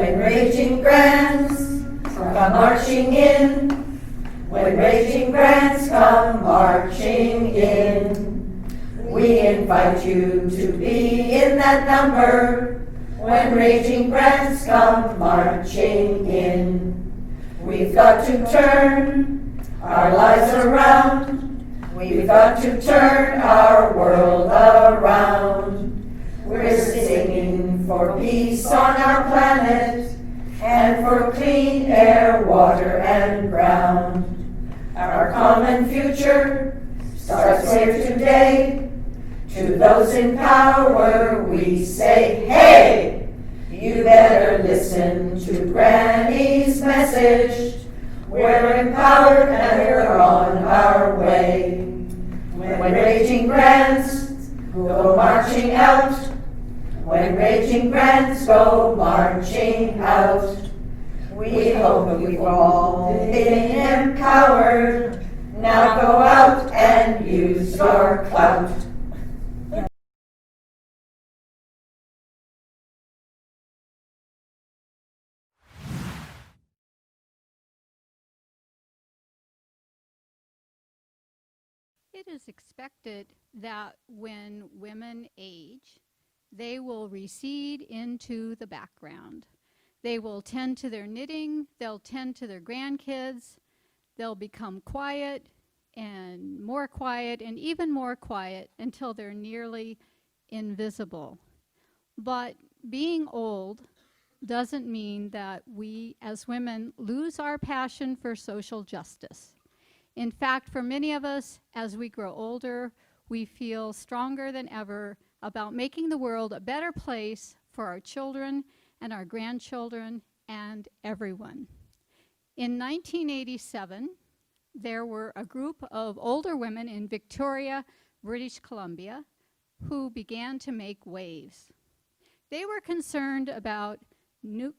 When raging grands come marching in, when raging grands come marching in, we invite you to be in that number. When raging grands come marching in, we've got to turn our lives around. We've got to turn our world around. We're singing for peace on our planet and for clean air, water, and ground. Our common future starts here today. To those in power we say, hey, you better listen to Granny's message. We're empowered and we're on our way. When raging grands go marching out, when raging grands go marching out, we hope you've all been empowered. Now go out and use your clout. It is expected that when women age, they will recede into the background. They will tend to their knitting, they'll tend to their grandkids, they'll become quiet and even more quiet until they're nearly invisible. But being old doesn't mean that we as women lose our passion for social justice. In fact, for many of us, as we grow older, we feel stronger than ever about making the world a better place for our children and our grandchildren and everyone. In 1987, there were a group of older women in Victoria, British Columbia, who began to make waves. They were concerned about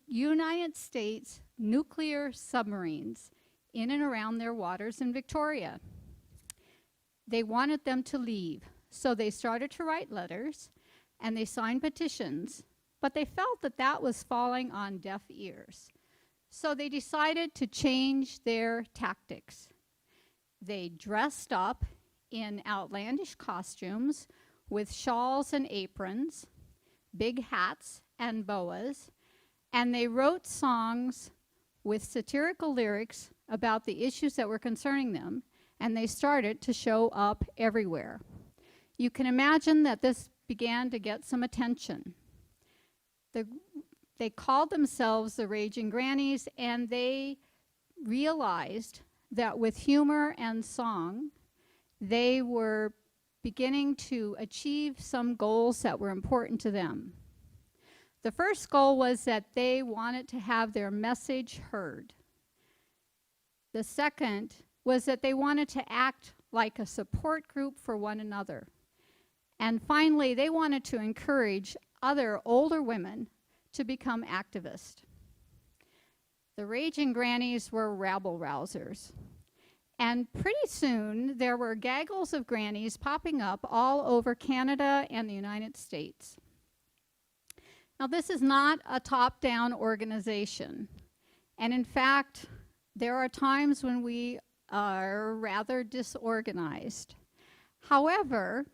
United States nuclear submarines in and around their waters in Victoria. They wanted them to leave, so they started to write letters and they signed petitions, but they felt that that was falling on deaf ears. So they decided to change their tactics. They dressed up in outlandish costumes with shawls and aprons, big hats and boas, and they wrote songs with satirical lyrics about the issues that were concerning them, and they started to show up everywhere. You can imagine that this began to get some attention. They called themselves the Raging Grannies, and they realized that with humor and song, they were beginning to achieve some goals that were important to them. The first goal was that they wanted to have their message heard. The second was that they wanted to act like a support group for one another. And finally, they wanted to encourage other older women to become activists. The Raging Grannies were rabble-rousers. And pretty soon, there were gaggles of grannies popping up all over Canada and the United States. Now, this is not a top-down organization. And in fact, there are times when we are rather disorganized. However,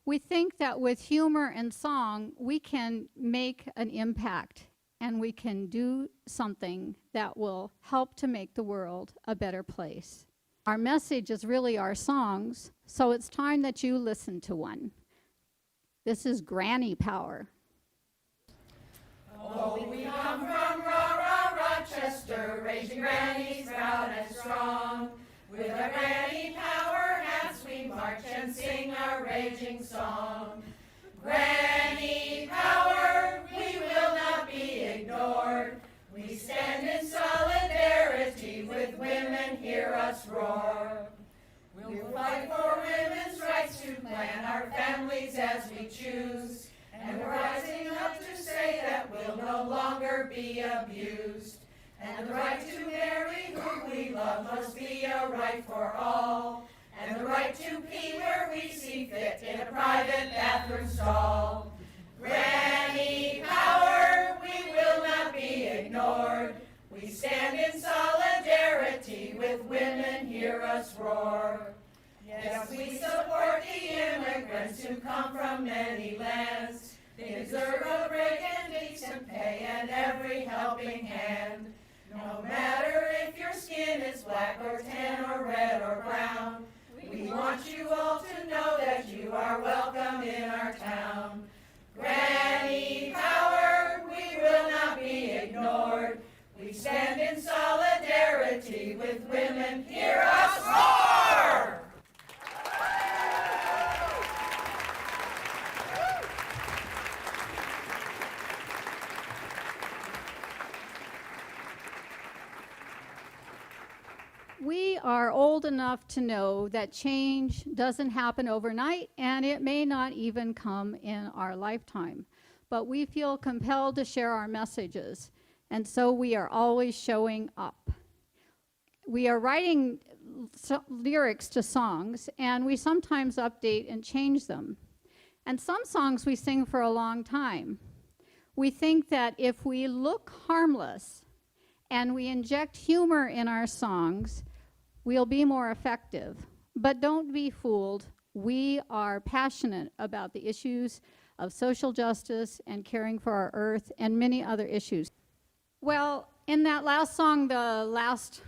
we think that with humor and song, we can make an impact and we can do something that will help to make the world a better place. Our message is really our songs, so it's time that you listen to one. This is Granny Power. Oh, we come from Rochester, raging grannies, proud and strong. With our granny power hats we march and sing our raging song. Granny power, we will not be ignored. We stand in solidarity with women, hear us roar. We'll fight for women's rights to plan our families as we choose. And we're rising up to say that we'll no longer be abused. And the right to marry who we love must be a right for all. And the right to pee where we see fit in a private bathroom stall. Granny power, we will not ignored. We stand in solidarity with women, hear us roar. Yes, we support the immigrants who come from many lands. They deserve a break and decent pay and every helping hand. No matter if your skin is black or tan or red or brown, we want you all to know that you are welcome in our town. Granny power, we will not be ignored. We stand in solidarity with women, hear us roar! We are old enough to know that change doesn't happen overnight, and it may not even come in our lifetime. But we feel compelled to share our messages, and so we are always showing up. We are writing lyrics to songs, and we sometimes update and change them. And some songs we sing for a long time. We think that if we look harmless and we inject humor in our songs, we'll be more effective. But don't be fooled. We are passionate about the issues of social justice and caring for our earth and many other issues. Well, in that last song, the last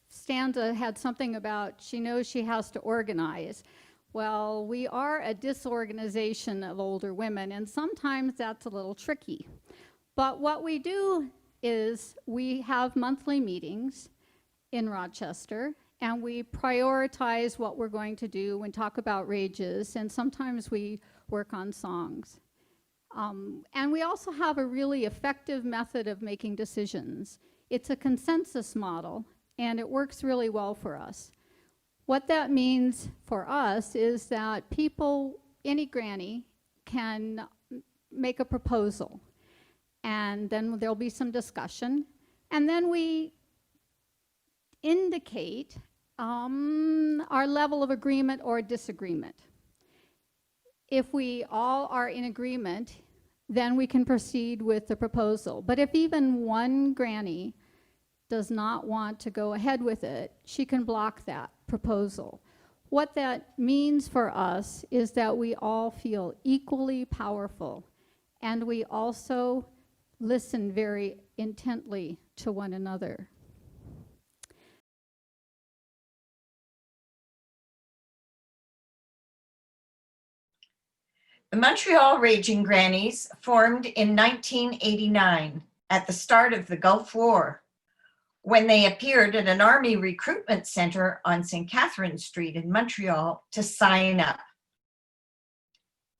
stanza had something about she knows she has to organize. Well, we are a disorganization of older women, and sometimes that's a little tricky. But what we do is we have monthly meetings in Rochester, and we prioritize what we're going to do and talk about rages, and sometimes we work on songs. And we also have a really effective method of making decisions. It's a consensus model, and it works really well for us. What that means for us is that people, any granny, can make a proposal, and then there'll be some discussion, and then we indicate our level of agreement or disagreement. If we all are in agreement, then we can proceed with the proposal. But if even one granny does not want to go ahead with it, she can block that proposal. What that means for us is that we all feel equally powerful, and we also listen very intently to one another. The Montreal Raging Grannies formed in 1989 at the start of the Gulf War, when they appeared at an Army recruitment center on St. Catherine Street in Montreal to sign up.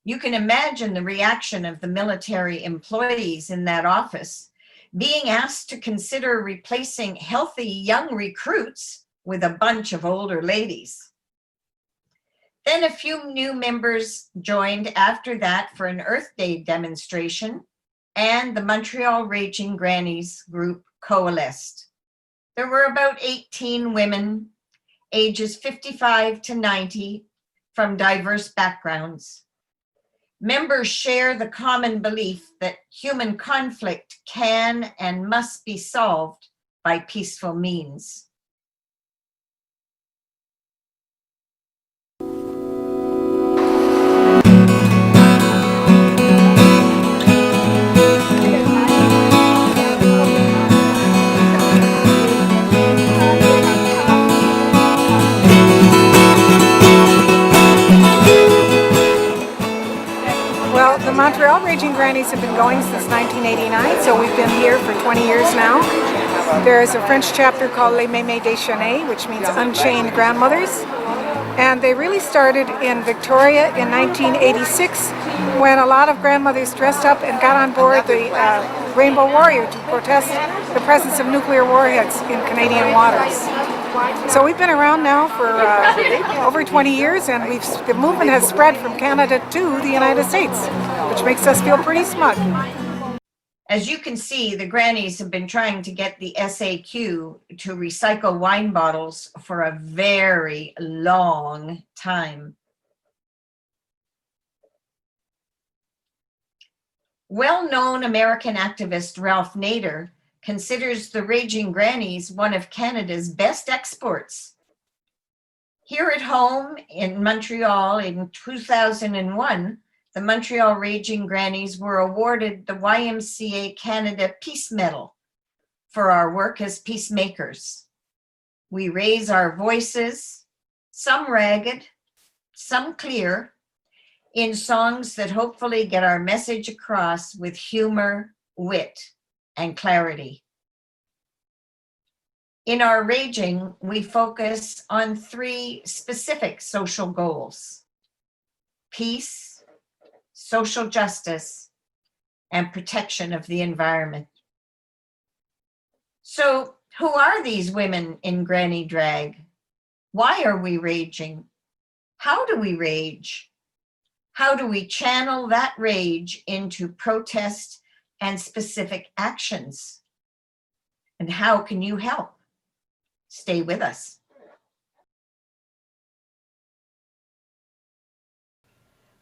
You can imagine the reaction of the military employees in that office being asked to consider replacing healthy young recruits with a bunch of older ladies. Then a few new members joined after that for an Earth Day demonstration, and the Montreal Raging Grannies group coalesced. There were about 18 women, ages 55 to 90, from diverse backgrounds. Members share the common belief that human conflict can and must be solved by peaceful means. Well, the Montreal Raging Grannies have been going since 1989, so we've been here for 20 years now. There is a French chapter called Les Mémés Déchaînées, which means unchained grandmothers. And they really started in Victoria in 1986, when a lot of grandmothers dressed up and got on board the Rainbow Warrior to protest the presence of nuclear warheads in Canadian waters. So we've been around now for over 20 years, and the movement has spread from Canada to the United States, which makes us feel pretty smug. As you can see, the grannies have been trying to get the SAQ to recycle wine bottles for a very long time. Well-known American activist Ralph Nader considers the Raging Grannies one of Canada's best exports. Here at home in Montreal in 2001, the Montreal Raging Grannies were awarded the YMCA Canada Peace Medal for our work as peacemakers. We raise our voices, some ragged, some clear, in songs that hopefully get our message across with humor, wit, and clarity. In our raging, we focus on 3 specific social goals: peace, social justice, and protection of the environment. So, who are these women in granny drag? Why are we raging? How do we rage? How do we channel that rage into protest and specific actions? And how can you help? Stay with us.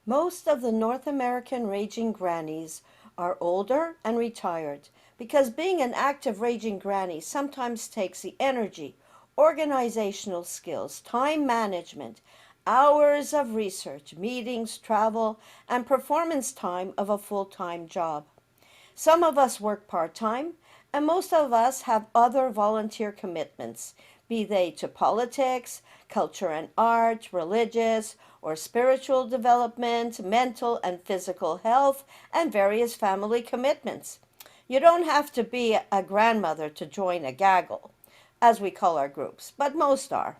Most of the North American raging grannies are older and retired because being an active raging granny sometimes takes the energy, organizational skills, time management, hours of research, meetings, travel, and performance time of a full-time job. Some of us work part-time, and most of us have other volunteer commitments, be they to politics, culture and art, religious or spiritual development, mental and physical health, and various family commitments. You don't have to be a grandmother to join a gaggle, as we call our groups, but most are.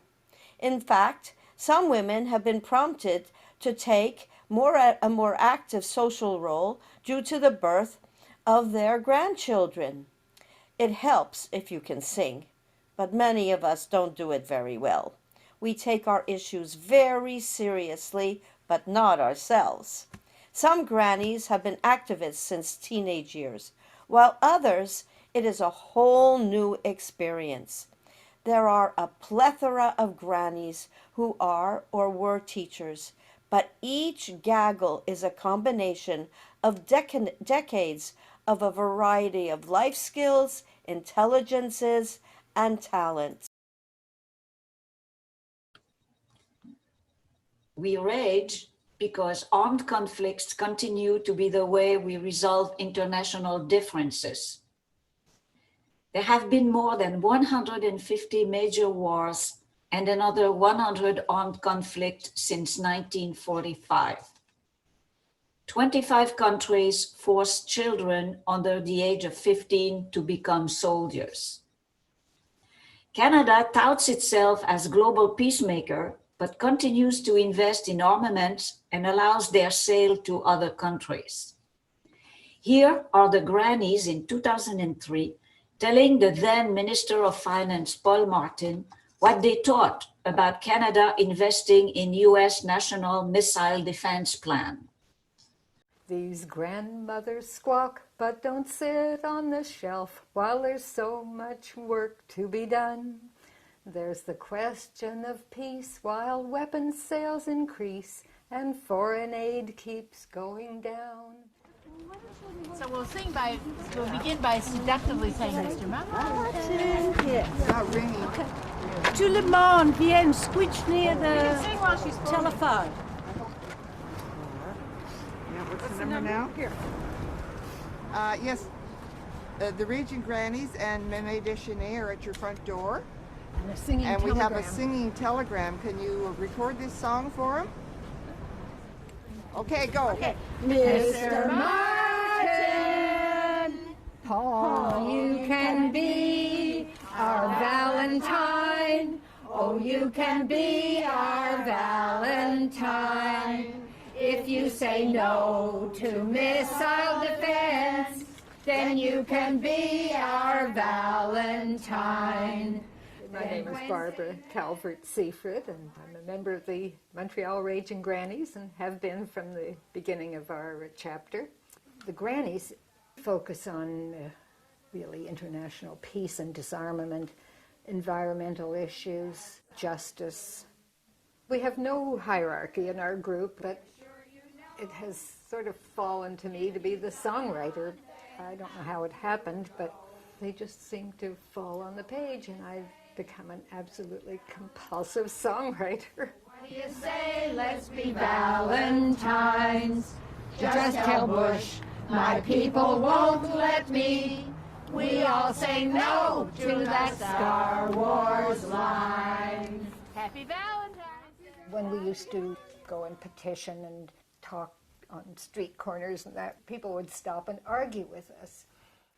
In fact, some women have been prompted to take a more active social role due to the birth of their grandchildren. It helps if you can sing, but many of us don't do it very well. We take our issues very seriously, but not ourselves. Some grannies have been activists since teenage years, while others, it is a whole new experience. There are a plethora of grannies who are or were teachers, but each gaggle is a combination of decades of a variety of life skills, intelligences, and talents. We rage because armed conflicts continue to be the way we resolve international differences. There have been more than 150 major wars and another 100 armed conflicts since 1945. 25 countries forced children under the age of 15 to become soldiers. Canada touts itself as global peacemaker, but continues to invest in armaments and allows their sale to other countries. Here are the grannies in 2003 telling the then Minister of Finance, Paul Martin, what they thought about Canada investing in US National Missile Defense Plan. These grandmothers squawk, but don't sit on the shelf while there's so much work to be done. There's the question of peace while weapons sales increase and foreign aid keeps going down. So we'll begin by seductively saying, Mr. Martin. Yes. Not ringing. Okay. Tout le monde vient squitch near the telephone. Yeah, what's the number now? Here. Yes, the Raging Grannies and Meme Deschenais are at your front door. And a singing and telegram. We have a singing telegram. Can you record this song for them? Okay, go. Okay. Mr. Martin, Paul, you can be our Valentine. Oh, you can be our Valentine. If you say no to missile defense, then you can be our Valentine. My name is Barbara Calvert-Seifert, and I'm a member of the Montreal Raging Grannies and have been from the beginning of our chapter. The Grannies focus on really international peace and disarmament, environmental issues, justice. We have no hierarchy in our group, but it has sort of fallen to me to be the songwriter. I don't know how it happened, but they just seem to fall on the page, and I've become an absolutely compulsive songwriter. You say, let's be Valentines. Just tell Bush, my people won't let me. We all say no to that Star Wars line. Happy Valentine's Day. When we used to go and petition and talk on street corners and that, people would stop and argue with us.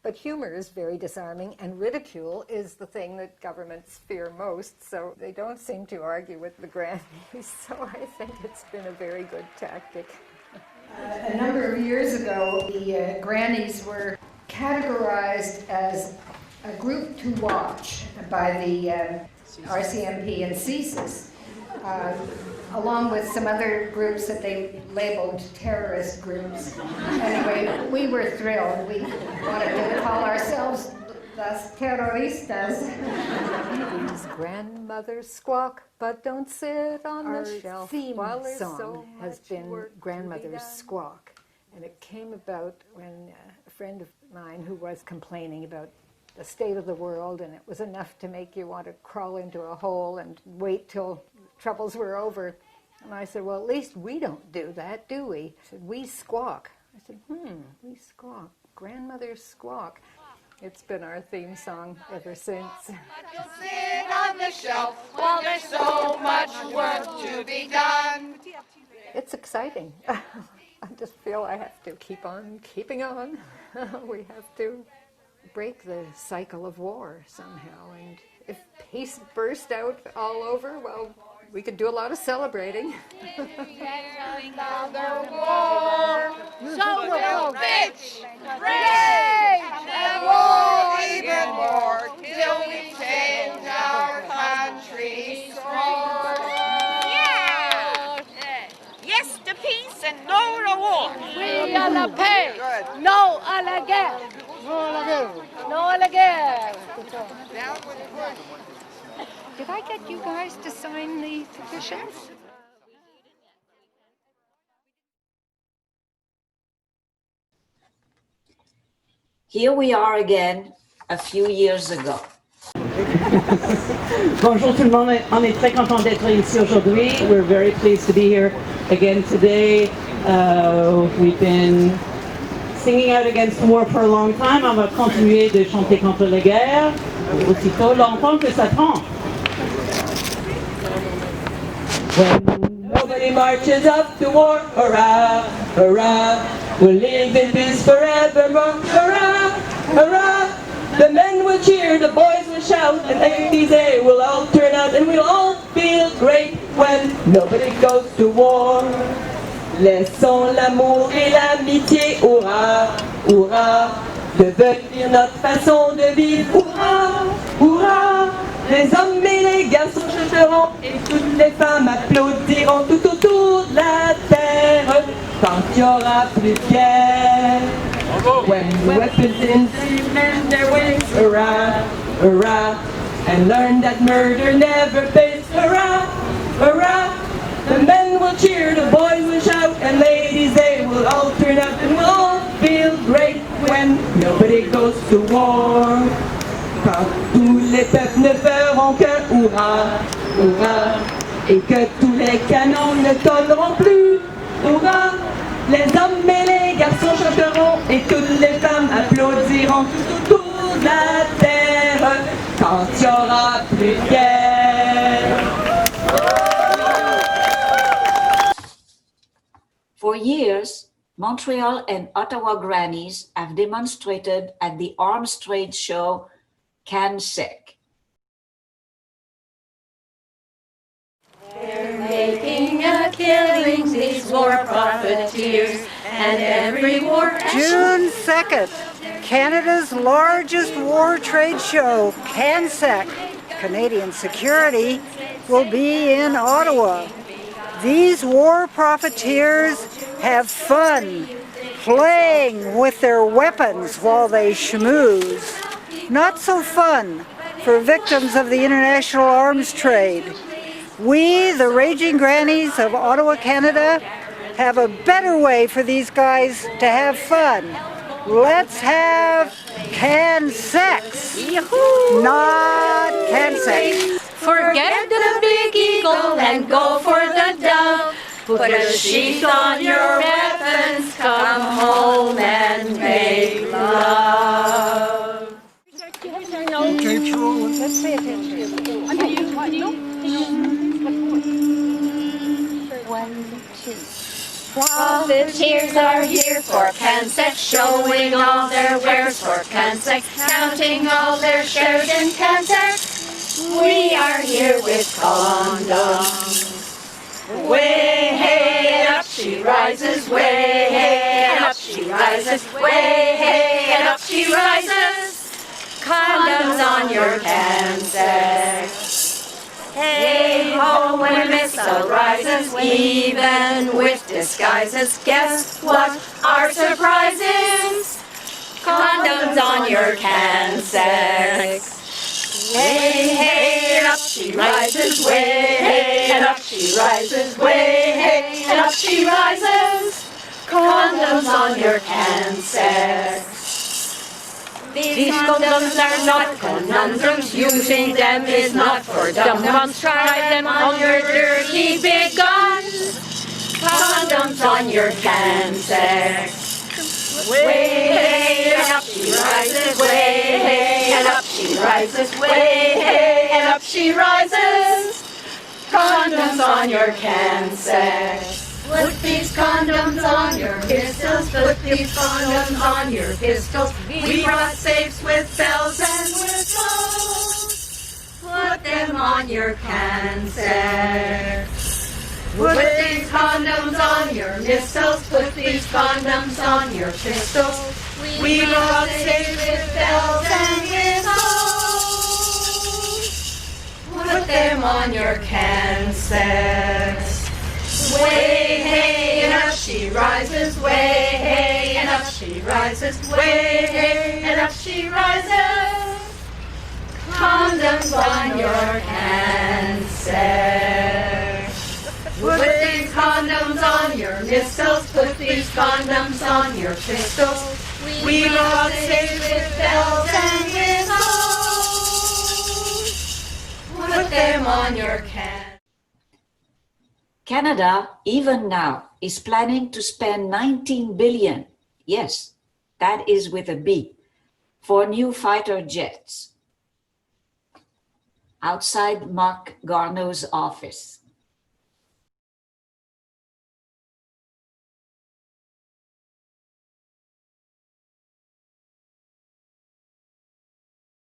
But humor is very disarming, and ridicule is the thing that governments fear most, so they don't seem to argue with the Grannies, so I think it's been a very good tactic. A number of years ago, the Grannies were categorized as a group to watch by the RCMP and CSIS, along with some other groups that they labeled terrorist groups. Anyway, we were thrilled. We wanted to call ourselves las terroristas. These grandmothers squawk, but don't sit on Our the shelf. theme While there's song so has much been work to be Grandmother's done. Squawk. And it came about when a friend of mine who was complaining about the state of the world, and it was enough to make you want to crawl into a hole and wait till troubles were over. And I said, well, at least we don't do that, do we? He said, we squawk. I said, we squawk. Grandmother's Squawk. It's been our theme song ever since. You'll sit on the shelf while there's so much work to be done. It's exciting. I just feel I have to keep on keeping on. We have to break the cycle of war somehow. And if peace burst out all over, well, we could do a lot of celebrating. Another war, so we'll bitch, rage, and war even more till we change our country's course. Yeah! Yes to peace and no to war. Oui à la paix. No à la guerre. No à la guerre. Did I get you guys to sign the petitions? Here we are again a few years ago. Bonjour tout le monde, on est très content d'être ici aujourd'hui. We're very pleased to be here again today. We've been singing out against war for a long time. On va continuer de chanter contre la guerre, aussitôt longtemps que ça prend. When nobody marches up to war, hurrah, hurrah, we'll live in peace forevermore, hurrah, hurrah. The men will cheer, the boys will shout, and ladies, they will all turn out, and we'll all feel great when nobody goes to war. Laissons l'amour et l'amitié, hurrah, hurrah, devenir notre façon de vivre, hurrah, hurrah. Les hommes et les garçons chanteront, et toutes les femmes applaudiront tout autour de la terre, quand il n'y aura plus de guerre. When weapons in their ways, hurrah, hurrah, and learn that murder never pays, hurrah, hurrah. The men will cheer, the boys will shout, and ladies, they will all turn out, and we'll all feel great when nobody goes to war. Quand tous les peuples ne feront que hurrah, hurrah, et que tous les canons ne tonneront plus, hurrah. Les hommes et les garçons chanteront, et toutes les femmes applaudiront tout autour de la terre, quand il n'y aura plus de guerre. For years, Montreal and Ottawa Grannies have demonstrated at the arms trade show CanSec. They're making a killing, these war profiteers, and every war... June 2nd, Canada's largest war trade show, CanSec, Canadian Security, will be in Ottawa. These war profiteers have fun playing with their weapons while they schmooze. Not so fun for victims of the international arms trade. We, the Raging Grannies of Ottawa, Canada, have a better way for these guys to have fun. Let's have can sex. Not can sex. Forget the big eagle and go for the dove. Put a sheath on your weapons, come home and make love. Let's pay attention. Profiteers are here for can sex, showing all their wares for can sex, counting all their shares in can sex. We are here with condoms. Way hey and up she rises, way hey and up she rises, way hey and up she rises. Condoms on your can sex. Hey ho, when a missile rises, even with disguises, guess what our surprise is? Condoms on your can sex. Way hey and up she rises, way hey and up she rises, way hey and up she rises. Condoms on your can sex. These condoms are not conundrums, using them is not for dumb ones. Try them on your dirty big guns. Condoms on your can sex. Way hey and up she rises, way hey and up she rises, way hey and up she rises. Condoms on your can sex. Put these condoms on your pistols, put these condoms on your pistols. We brought safes with bells and whistles. Put them on your can sex. Put these condoms on your missiles, put these condoms on your pistols. We brought safes with bells and whistles. Put them on your can sex. Way hey and up she rises, way hey and up she rises, way hey and up she rises. Condoms on your can sex. Put these condoms on your missiles, put these condoms on your pistols. We brought safe with bells and whistles. Put them on your can. Canada, even now, is planning to spend 19 billion, yes, that is with a B, for new fighter jets. Outside Mark Garneau's office.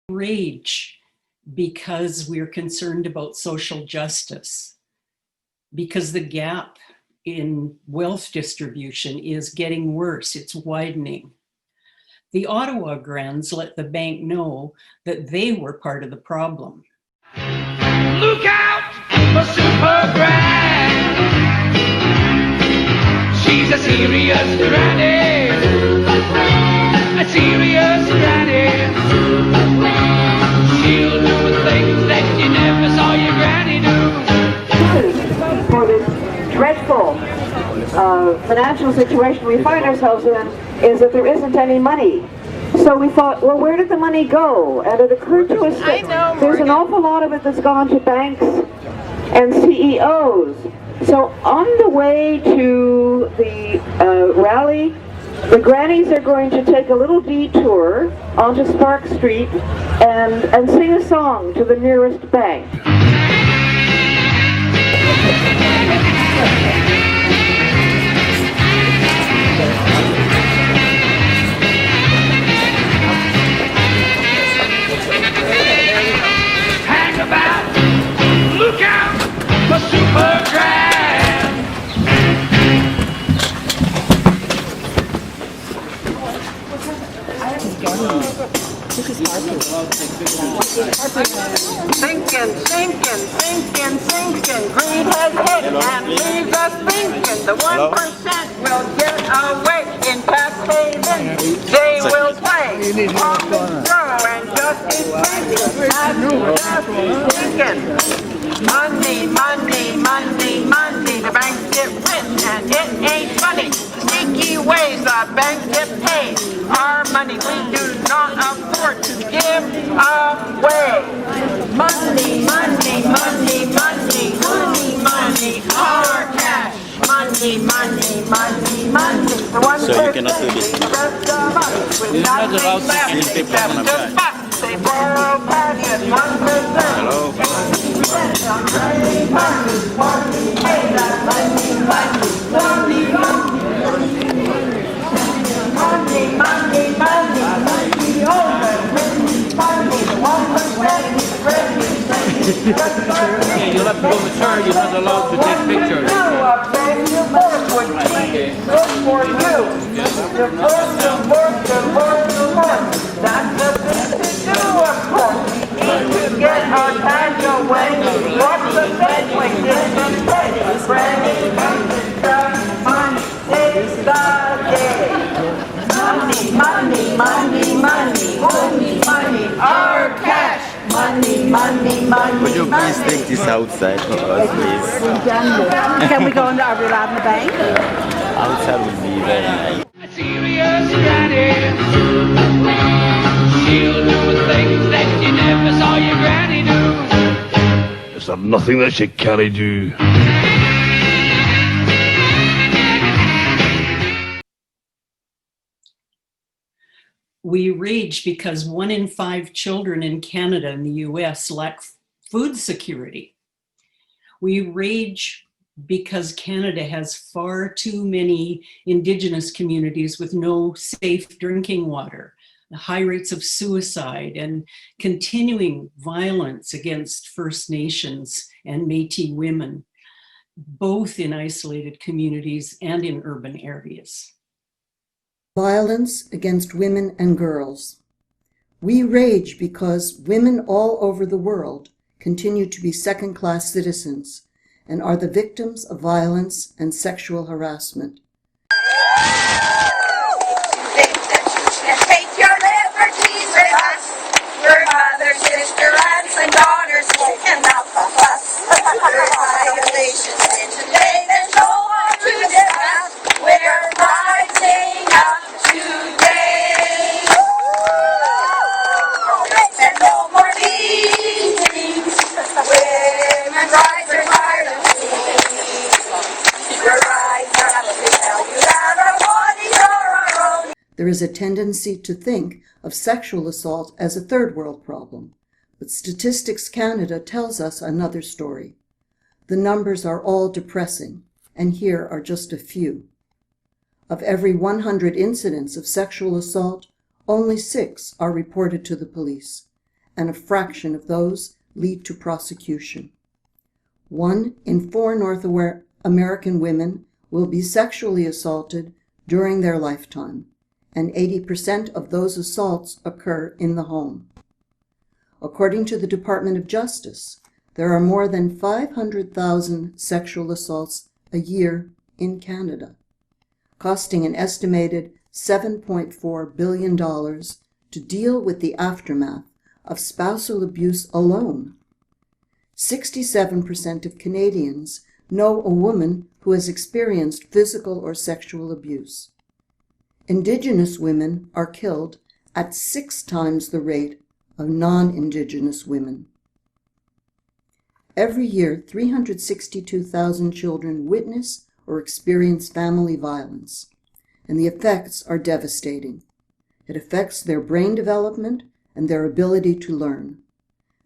Rage because we're concerned about social justice, because the gap in wealth distribution is getting worse, it's widening. The Ottawa Grands let the bank know that they were part of the problem. Look out for Super Grand. She's a serious granny. A serious granny. She'll do things that you never saw your granny do. For this dreadful financial situation we find ourselves in is that there isn't any money. So we thought, well, where did the money go? And it occurred to us that there's an awful lot of it that's gone to banks and CEOs. So on the way to the rally, the grannies are going to take a little detour onto Spark Street and sing a song to the nearest bank. Hang about, look out for Super Grand. Sinking, sinking, sinking, sinking. Greed has hit and leaves us thinking. The 1% will get away in tax havens. They will play on the throw and just keep thinking. Money, money, money, money. The banks get rich and it ain't funny. Sneak funky ways the banks get paid. Our money we do not afford to give away. Money, money, money, money, money, money, our cash. Money, money, money, money. The one So you cannot do this. With nothing left except the bucks they borrow back at 1%. Hello. Money, money, money, hey, that money, money, money, money, money, money, money, Okay, you'll have to go to the turn. You're not allowed to take pictures. Okay. Good for you. The work. That's the thing to do, of course. We need to get our cash away. What's the best way to get it? Granny, money saves the day. Money, money, money, money, money, money, our cash. Money, money, money. Would you please take this outside for us, please? Can we go into, are we allowed in the bank? Outside would be very nice. Serious granny, she'll do things that you never saw your granny do. Is there nothing that she can't do? We rage because 1 in 5 children in Canada and the US lack food security. We rage because Canada has far too many Indigenous communities with no safe drinking water, high rates of suicide, and continuing violence against First Nations and Métis women, both in isolated communities and in urban areas. Violence against women and girls. We rage because women all over the world continue to be second-class citizens and are the victims of violence and sexual harassment. Take your liberties with us. We're mother, sister, aunts, and daughters, and not the fuss. There's violations in today, there's no one to discuss. We're rising up today. And no more beatings. Women's rights are tired of we're rising up to tell you that our bodies are our own. There is a tendency to think of sexual assault as a third world problem, but Statistics Canada tells us another story. The numbers are all depressing, and here are just a few. Of every 100 incidents of sexual assault, only 6 are reported to the police, and a fraction of those lead to prosecution. 1 in 4 North American women will be sexually assaulted during their lifetime, and 80% of those assaults occur in the home. According to the Department of Justice, there are more than 500,000 sexual assaults a year in Canada, costing an estimated $7.4 billion to deal with the aftermath of spousal abuse alone. 67% of Canadians know a woman who has experienced physical or sexual abuse. Indigenous women are killed at 6 times the rate of non-Indigenous women. Every year, 362,000 children witness or experience family violence, and the effects are devastating. It affects their brain development and their ability to learn.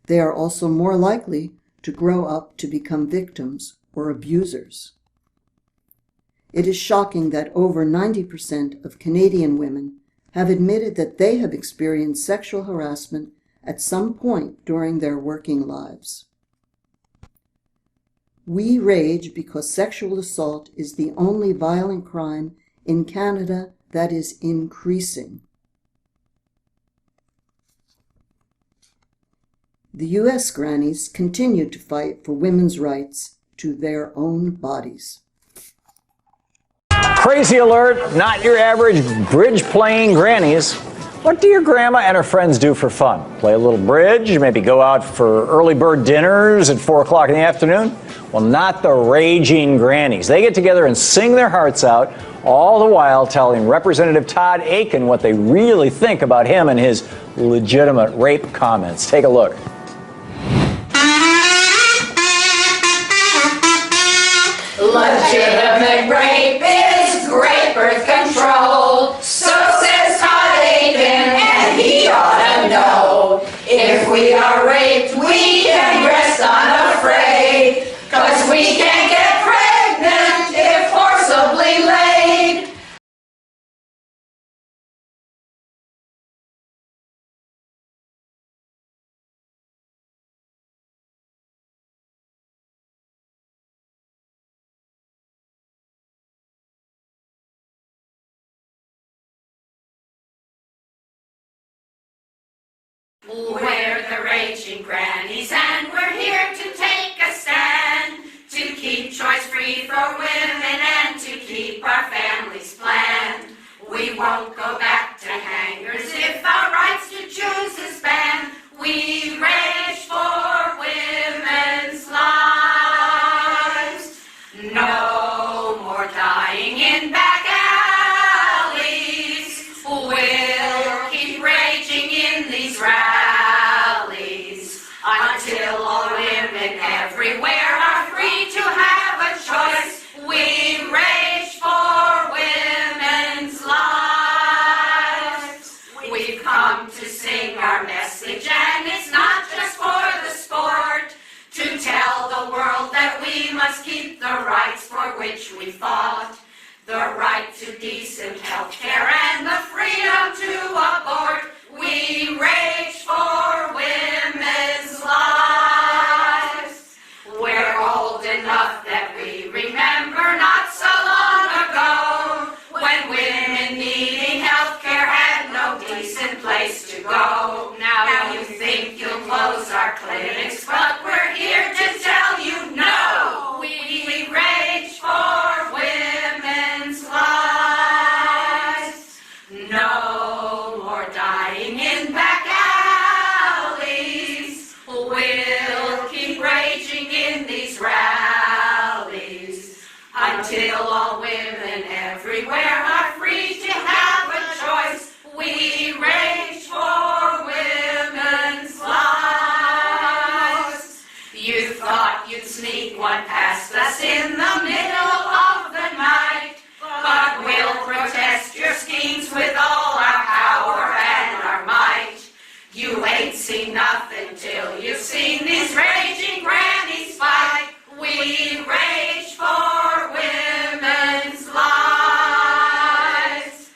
They are also more likely to grow up to become victims or abusers. It is shocking that over 90% of Canadian women have admitted that they have experienced sexual harassment at some point during their working lives. We rage because sexual assault is the only violent crime in Canada that is increasing. The U.S. grannies continue to fight for women's rights to their own bodies. Crazy alert, not your average bridge-playing grannies. What do your grandma and her friends do for fun? Play a little bridge, maybe go out for early bird dinners at 4 o'clock in the afternoon? Well, not the raging grannies. They get together and sing their hearts out all the while telling Representative Todd Akin what they really think about him and his legitimate rape comments. Take a look. Legitimate rape is great birth control. So says Todd Akin, and he ought to know. If we are raped, we can rest unafraid, 'cause we can't get pregnant if forcibly laid. We're the raging grannies, and we're here to take a stand, to keep choice free for women and to keep our families planned. We won't go back to hangers if our rights to choose is banned. We rage for women's lives. No more dying in back alleys. We'll keep raging in these rallies until all women everywhere are free to have a choice. We rage for women's lives. We've come to sing our message, and it's not just for the sport, to tell the world that we must keep the rights for which we fought. The right to decent health care and the freedom to abort. We rage for women's lives. We're old enough that we remember not so long ago, when women needing health care had no decent place to go. Now you think you'll close our clinics, but we're here to tell you no. We rage for women's lives. No more dying in back alleys. We'll keep raging in these rallies until all women everywhere are free to have a choice. We rage for women's lives. You thought you'd sneak one past us in the middle of the night, but we'll protest your schemes with all our power and our might. You ain't seen nothing till you've seen these raging grannies fight. We rage for women's lives.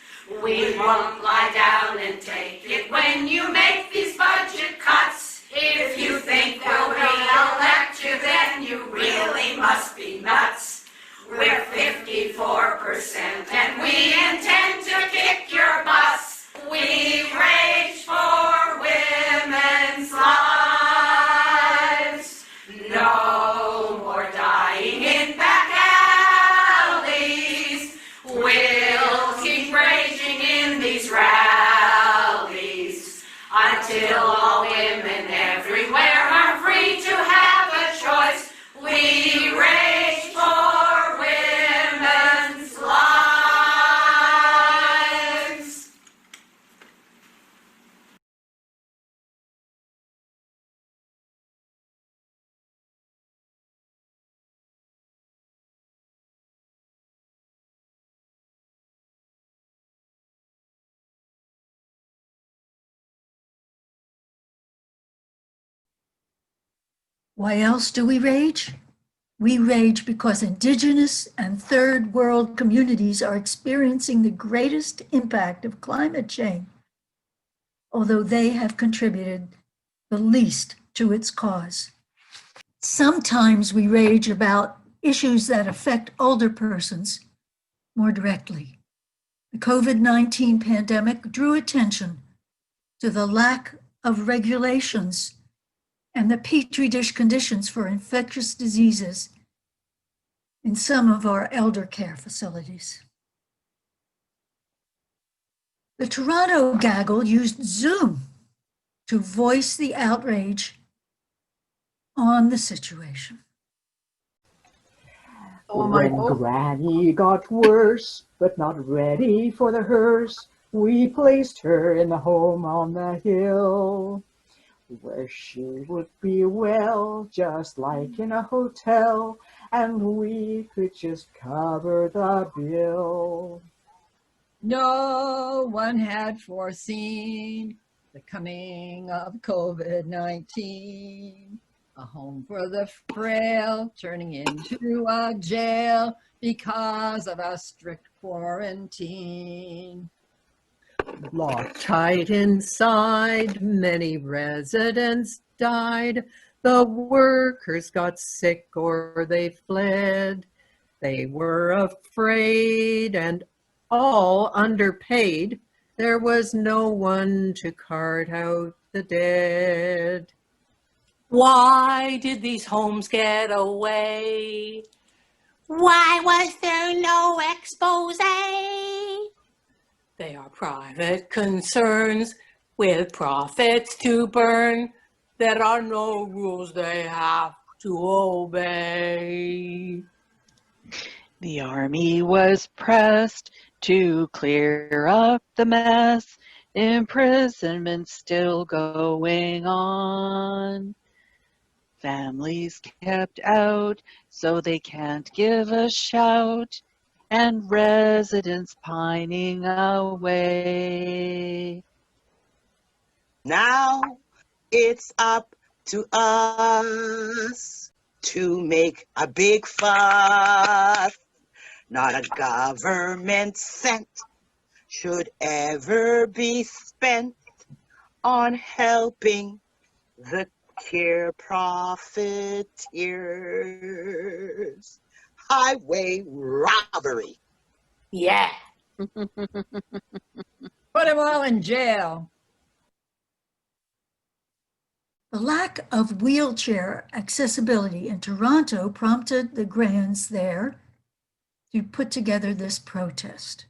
We won't lie down and take it when you make these budget cuts. If you think we'll re-elect you, then you really must be nuts. We're 54% and we intend to kick your butts. We rage for women's lives. No more dying in back alleys. We'll keep raging in these rallies until all women everywhere are free to have a choice. We rage for women's lives. Why else do we rage? We rage because Indigenous and Third World communities are experiencing the greatest impact of climate change, although they have contributed the least to its cause. Sometimes we rage about issues that affect older persons more directly. The COVID-19 pandemic drew attention to the lack of regulations and the petri dish conditions for infectious diseases in some of our elder care facilities. The Toronto gaggle used Zoom to voice the outrage on the situation. When Granny got worse, but not ready for the hearse, we placed her in the home on the hill, where she would be well, just like in a hotel, and we could just cover the bill. No one had foreseen the coming of COVID-19, a home for the frail turning into a jail because of a strict quarantine. Locked tight inside, many residents died. The workers got sick or they fled. They were afraid and all underpaid. There was no one to cart out the dead. Why did these homes get away? Why was there no expose? They are private concerns with profits to burn. There are no rules they have to obey. The army was pressed to clear up the mess. Imprisonment still going on. Families kept out so they can't give a shout, and residents pining away. Now it's up to us to make a big fuss. Not a government cent should ever be spent on helping the care profiteers. Highway robbery. Yeah. Put them all in jail. The lack of wheelchair accessibility in Toronto prompted the Grands there to put together this protest.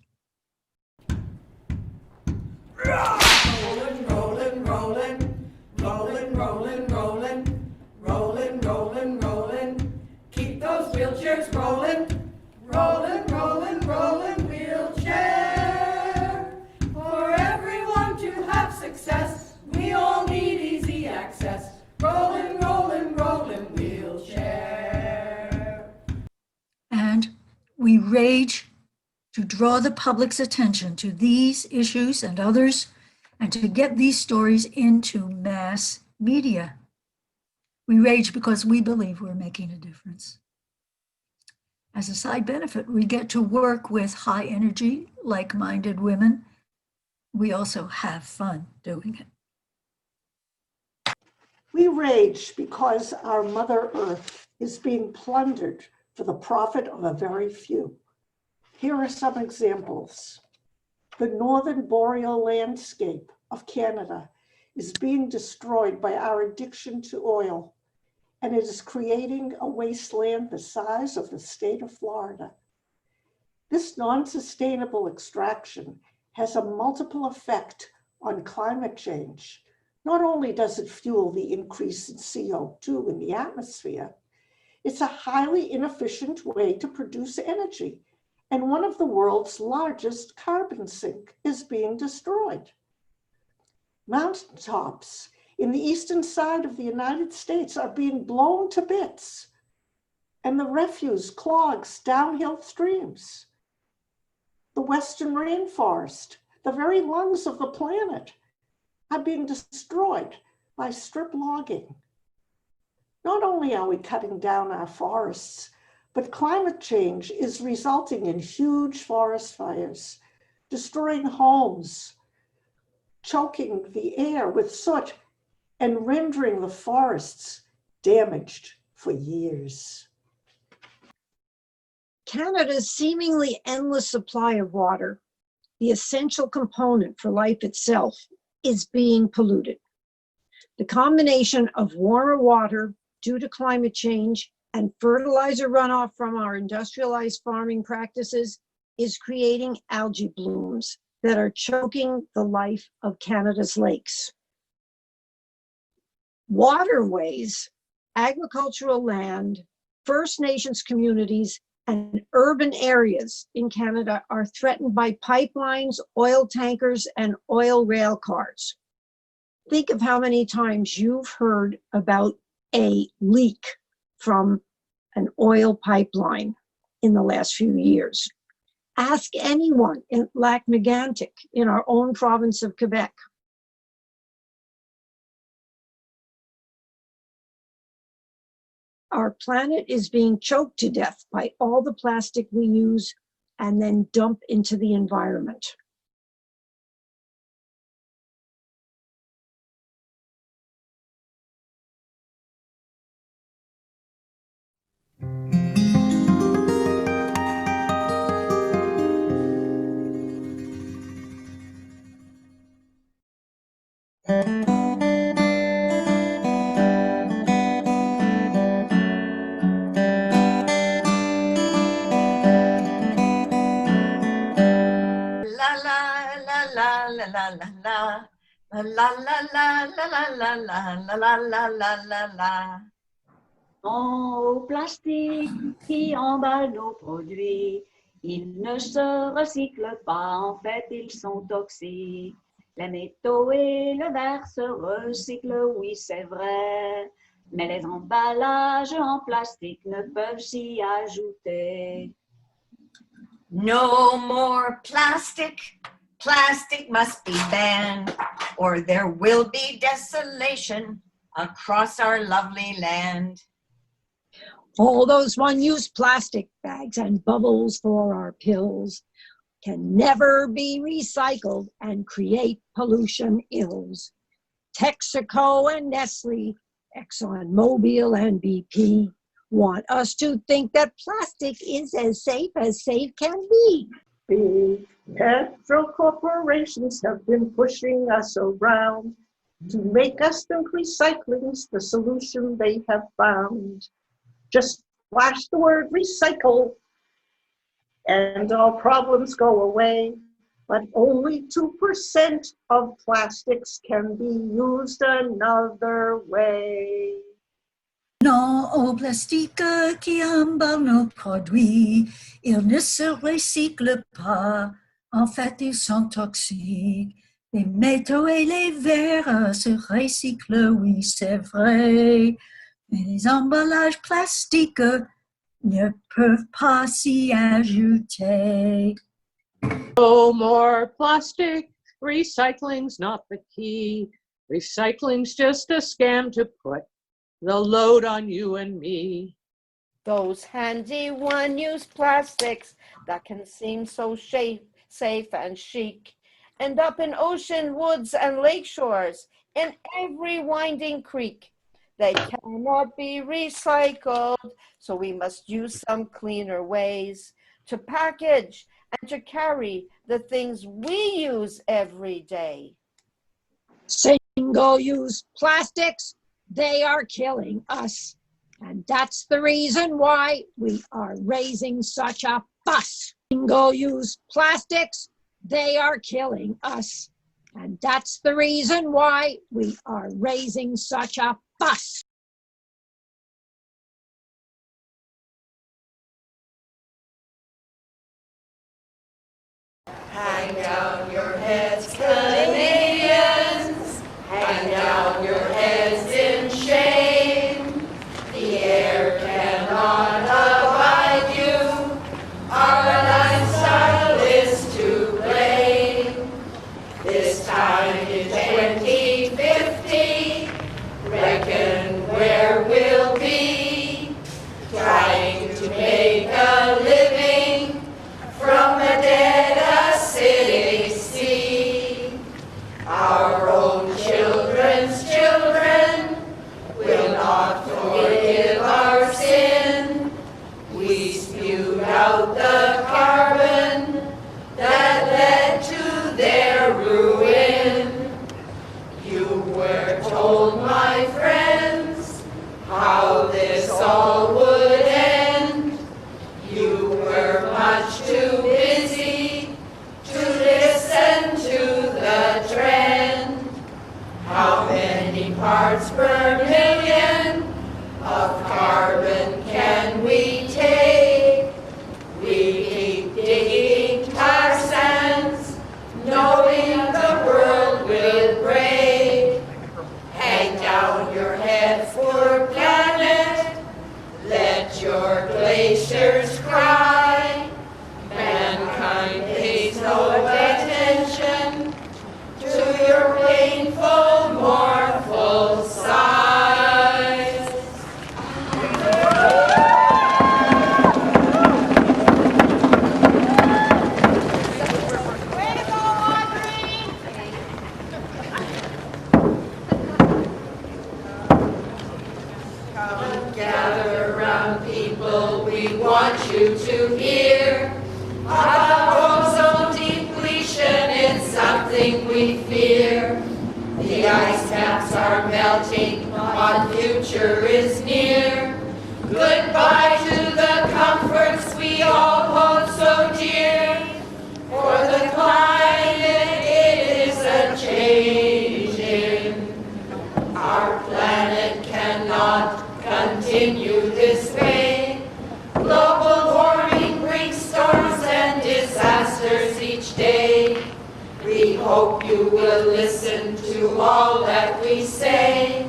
Rolling, rolling, rolling, rolling, rolling, rolling, rolling, rolling, rolling. Keep those wheelchairs rolling, rolling, rolling, rolling, wheelchair. For everyone to have success, we all need easy access. Rolling, rolling, rolling, wheelchair. And we rage to draw the public's attention to these issues and others, and to get these stories into mass media. We rage because we believe we're making a difference. As a side benefit, we get to work with high energy, like-minded women. We also have fun doing it. We rage because our Mother Earth is being plundered for the profit of a very few. Here are some examples. The northern boreal landscape of Canada is being destroyed by our addiction to oil, and it is creating a wasteland the size of the state of Florida. This non-sustainable extraction has a multiple effect on climate change. Not only does it fuel the increase in CO2 in the atmosphere, it's a highly inefficient way to produce energy. And one of the world's largest carbon sink is being destroyed. Mountaintops in the eastern side of the United States are being blown to bits, and the refuse clogs downhill streams. The western rainforest, the very lungs of the planet, are being destroyed by strip logging. Not only are we cutting down our forests, but climate change is resulting in huge forest fires, destroying homes, choking the air with soot, and rendering the forests damaged for years. Canada's seemingly endless supply of water, the essential component for life itself, is being polluted. The combination of warmer water due to climate change and fertilizer runoff from our industrialized farming practices is creating algae blooms that are choking the life of Canada's lakes. Waterways, agricultural land, First Nations communities, and urban areas in Canada are threatened by pipelines, oil tankers, and oil rail cars. Think of how many times you've heard about a leak from an oil pipeline in the last few years. Ask anyone in Lac-Mégantic, in our own province of Quebec. Our planet is being choked to death by all the plastic we use and then dump into the environment. Au plastique qui emballe nos produits, ils ne se recyclent pas, en fait ils sont toxiques. Les métaux et le verre se recyclent, oui c'est vrai, mais les emballages en plastique ne peuvent s'y ajouter. No more plastic. Plastic must be banned, or there will be desolation across our lovely land. All those one-use plastic bags and bubbles for our pills can never be recycled and create pollution ills. Texaco and Nestle, ExxonMobil and BP want us to think that plastic is as safe can be. Big petro corporations have been pushing us around to make us think recycling's the solution they have found. Just flash the word recycle and all problems go away. But only 2% of plastics can be used another way. Non au plastique qui emballe nos produits, ils ne se recyclent pas, en fait ils sont toxiques. Les métaux et les verres se recyclent, oui c'est vrai, mais les emballages plastiques ne peuvent pas s'y ajouter. No more plastic. Recycling's not the key. Recycling's just a scam to put the load on you and me. Those handy one-use plastics that can seem so safe and chic end up in ocean, woods, and lake shores, in every winding creek. They cannot be recycled, so we must use some cleaner ways to package and to carry the things we use every day. Single-use plastics, they are killing us. And that's the reason why we are raising such a fuss. Single-use plastics, they are killing us. And that's the reason why we are raising such a fuss. Hang down your heads, Canadians. Hang down your heads in shame. The air cannot abide you. Our lifestyle is to blame. This time in 2050, reckon where we'll be. Trying to make a living from a dead acidic sea. Our own children's children will not forgive our sin. We spewed out the carbon that led to their ruin. You were told, my friends, how this all would end. You were much too busy to listen to the trend. How many parts per million of carbon can we take death's poor planet. Let your glaciers cry. Mankind pays no attention to your painful, mournful sighs. Come gather around, people, we want you to hear about ozone depletion, it's something we fear. The ice caps are melting, our future is near. Goodbye to the comforts we all hold so dear. For the climate, it is a-changing. Our planet cannot continue this way. Global warming brings storms and disasters each day. We hope you will listen to all that we say.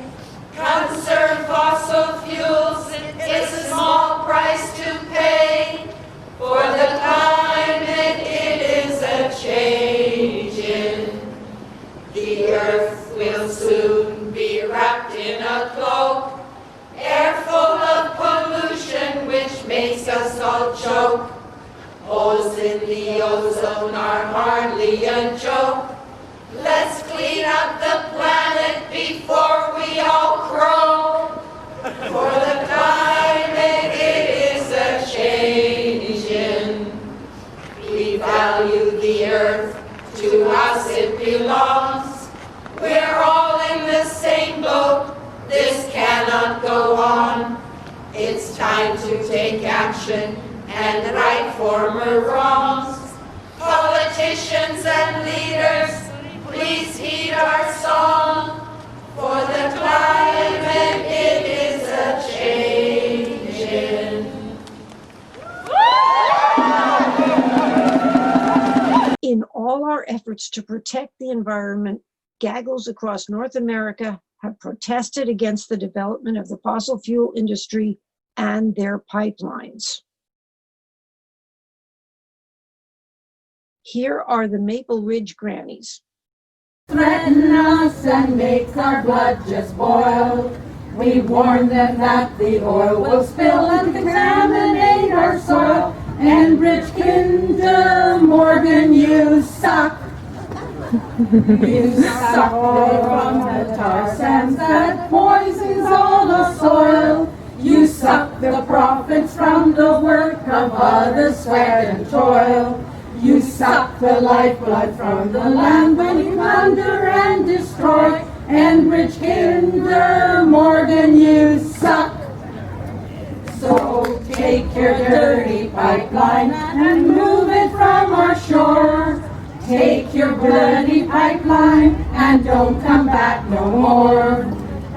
Conserve fossil fuels, it's a small price to pay. For the climate, it is a-changing. The earth will soon be wrapped in a cloak, air full of pollution which makes us all choke. Holes in the ozone are hardly a joke. Let's clean up the planet before we all croak. For the climate, it is a-changing. We value the earth, to us it belongs. We're all in the same boat, this cannot go on. It's time to take action and right former wrongs. Politicians and leaders, please heed our song. For the climate, it is a-changing. In all our efforts to protect the environment, gaggles across North America have protested against the development of the fossil fuel industry and their pipelines. Here are the Maple Ridge Grannies. Threaten us and makes our blood just boil. We warn them that the oil will spill and contaminate our soil. And rich Kinder Morgan, you suck. You suck oil from the tar sands that poisons all the soil. You suck the profits from the work of others' sweat and toil. You suck the lifeblood from the land when you plunder and destroy. And rich Kinder Morgan, you suck. So take your dirty pipeline and move it from our shore. Take your bloody pipeline and don't come back no more.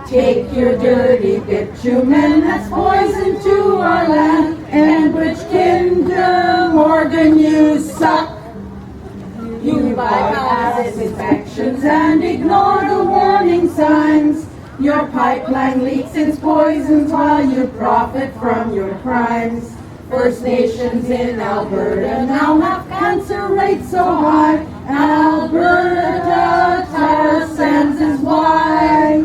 Take your dirty bitumen that's poison to our land. And rich Kinder Morgan, you suck. You bypass inspections and ignore the warning signs. Your pipeline leaks its poisons while you profit from your crimes. First Nations in Alberta now have cancer rates so high. Alberta tar sands is why.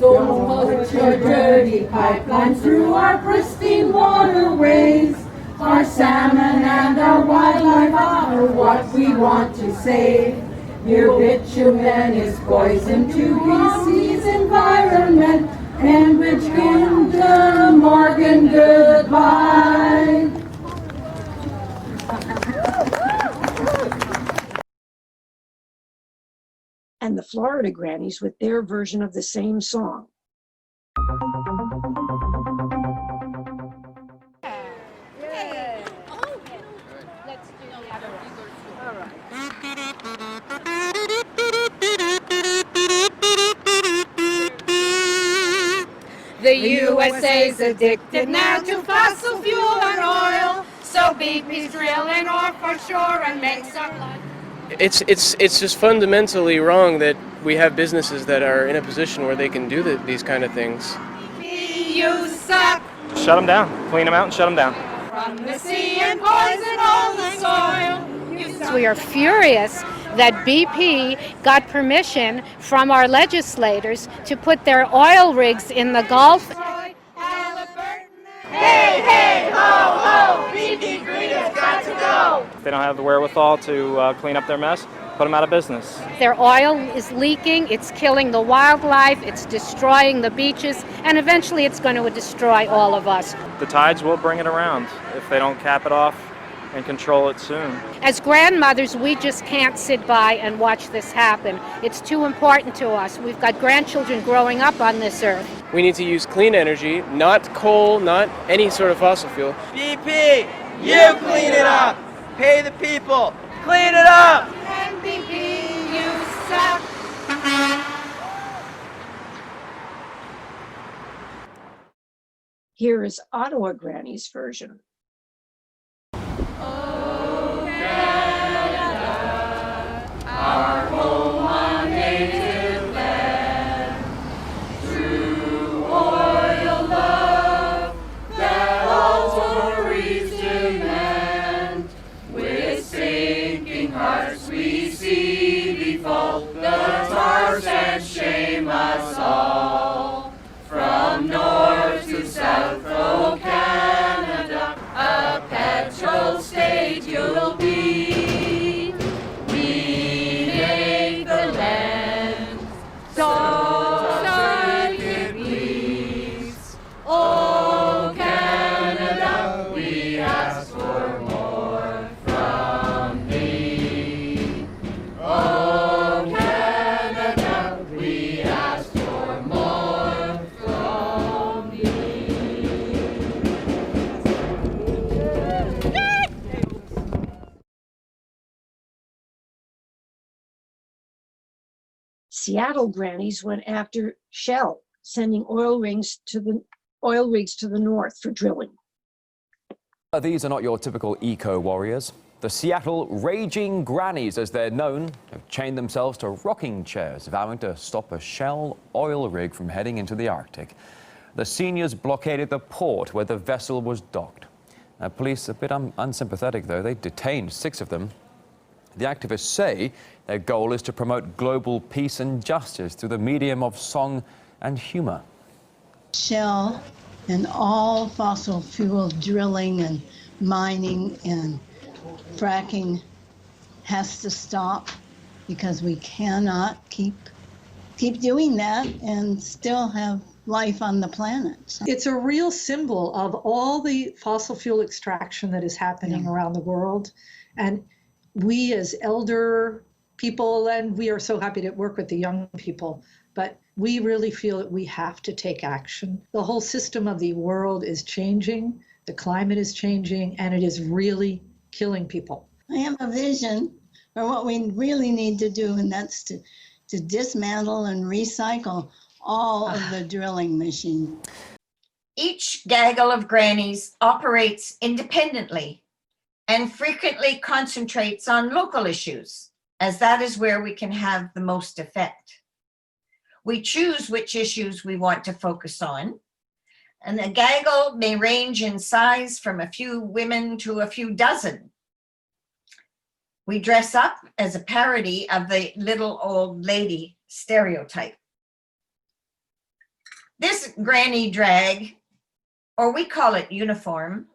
Don't put your dirty pipeline through our pristine waterways. Our salmon and our wildlife are what we want to save. Your bitumen is poison to BC's environment. And rich Kinder Morgan, goodbye. And the Florida Grannies with their version of the same song. The USA's addicted now to fossil fuel and oil, so BP's drilling off our shore and makes our life. It's just fundamentally wrong that we have businesses that are in a position where they can do these kind of things. You suck Shut them down. Clean them out and shut them down. from the sea and poison all the soil. We are furious that BP got permission from our legislators to put their oil rigs in the Gulf. Hey, hey, ho, ho, BP Green has got to go. If they don't have the wherewithal to clean up their mess, put them out of business. Their oil is leaking, it's killing the wildlife, it's destroying the beaches, and eventually it's going to destroy all of us. The tides will bring it around if they don't cap it off and control it soon. As grandmothers, we just can't sit by and watch this happen. It's too important to us. We've got grandchildren growing up on this earth. We need to use clean energy, not coal, not any sort of fossil fuel. BP, you clean it up. Pay the people. Clean it up. And BP, you suck. Here is Ottawa Granny's version. Our home on native land, through oil love that all Tories demand. With sinking hearts we see befall the tars and shame us all. From north to south, oh Canada, a petrol state you'll be. Oh, Canada, we ask for more from thee. Oh, Canada, we ask for more from thee. Seattle grannies went after Shell, sending oil rigs to the north for drilling. These are not your typical eco-warriors. The Seattle Raging Grannies, as they're known, have chained themselves to rocking chairs, vowing to stop a Shell oil rig from heading into the Arctic. The seniors blockaded the port where the vessel was docked. Police a bit unsympathetic, though. They detained 6 of them. The activists say their goal is to promote global peace and justice through the medium of song and humor. Shell and all fossil fuel drilling and mining and fracking has to stop because we cannot keep doing that and still have life on the planet. It's a real symbol of all the fossil fuel extraction that is happening around the world. And we as elder people, and we are so happy to work with the young people, but we really feel that we have to take action. The whole system of the world is changing, the climate is changing, and it is really killing people. I have a vision for what we really need to do, and that's to dismantle and recycle all of the drilling machines. Each gaggle of grannies operates independently and frequently concentrates on local issues, as that is where we can have the most effect. We choose which issues we want to focus on, and the gaggle may range in size from a few women to a few dozen. We dress up as a parody of the little old lady stereotype. This granny drag, or we call it uniform,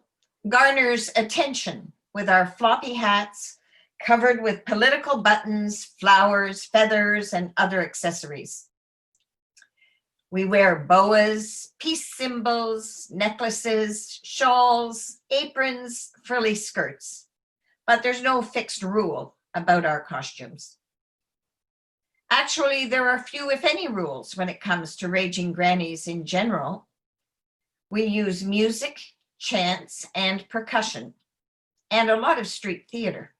garners attention with our floppy hats covered with political buttons, flowers, feathers, and other accessories. We wear boas, peace symbols, necklaces, shawls, aprons, frilly skirts, but there's no fixed rule about our costumes. Actually, there are few, if any, rules when it comes to raging grannies in general. We use music, chants, and percussion, and a lot of street theater.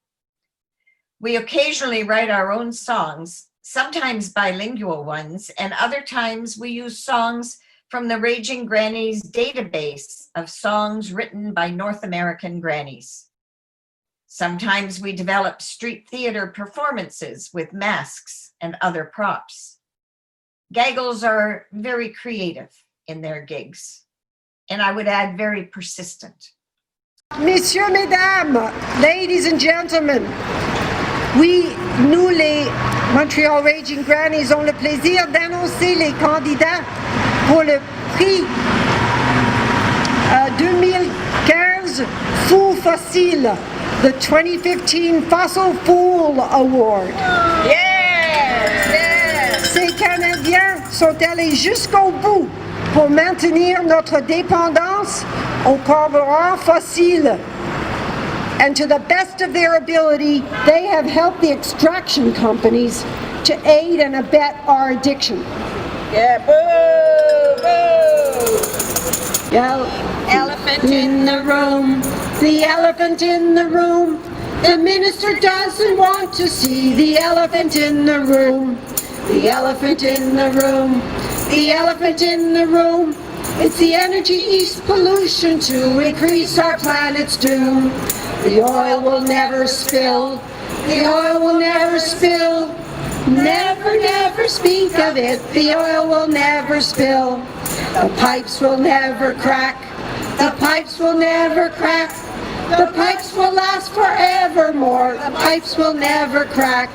We occasionally write our own songs, sometimes bilingual ones, and other times we use songs from the Raging Grannies database of songs written by North American grannies. Sometimes we develop street theater performances with masks and other props. Gaggles are very creative in their gigs, and I would add very persistent. Messieurs, mesdames, ladies and gentlemen, nous les Montreal Raging Grannies ont le plaisir d'annoncer les candidats pour le prix 2015 Fou Fossile, the 2015 Fossil Fool Award. Ces Canadiens sont allés jusqu'au bout pour maintenir notre dépendance aux carburants fossiles. And to the best of their ability, they have helped the extraction companies to aid and abet our addiction. Yeah, boo, boo. Elephant in the room, the elephant in the room. The minister doesn't want to see the elephant in the room. The elephant in the room, the elephant in the room. It's the energy east pollution to increase our planet's doom. The oil will never spill, the oil will never spill. Never, never speak of it, the oil will never spill. The pipes will never crack, the pipes will never crack. The pipes will last forevermore, the pipes will never crack.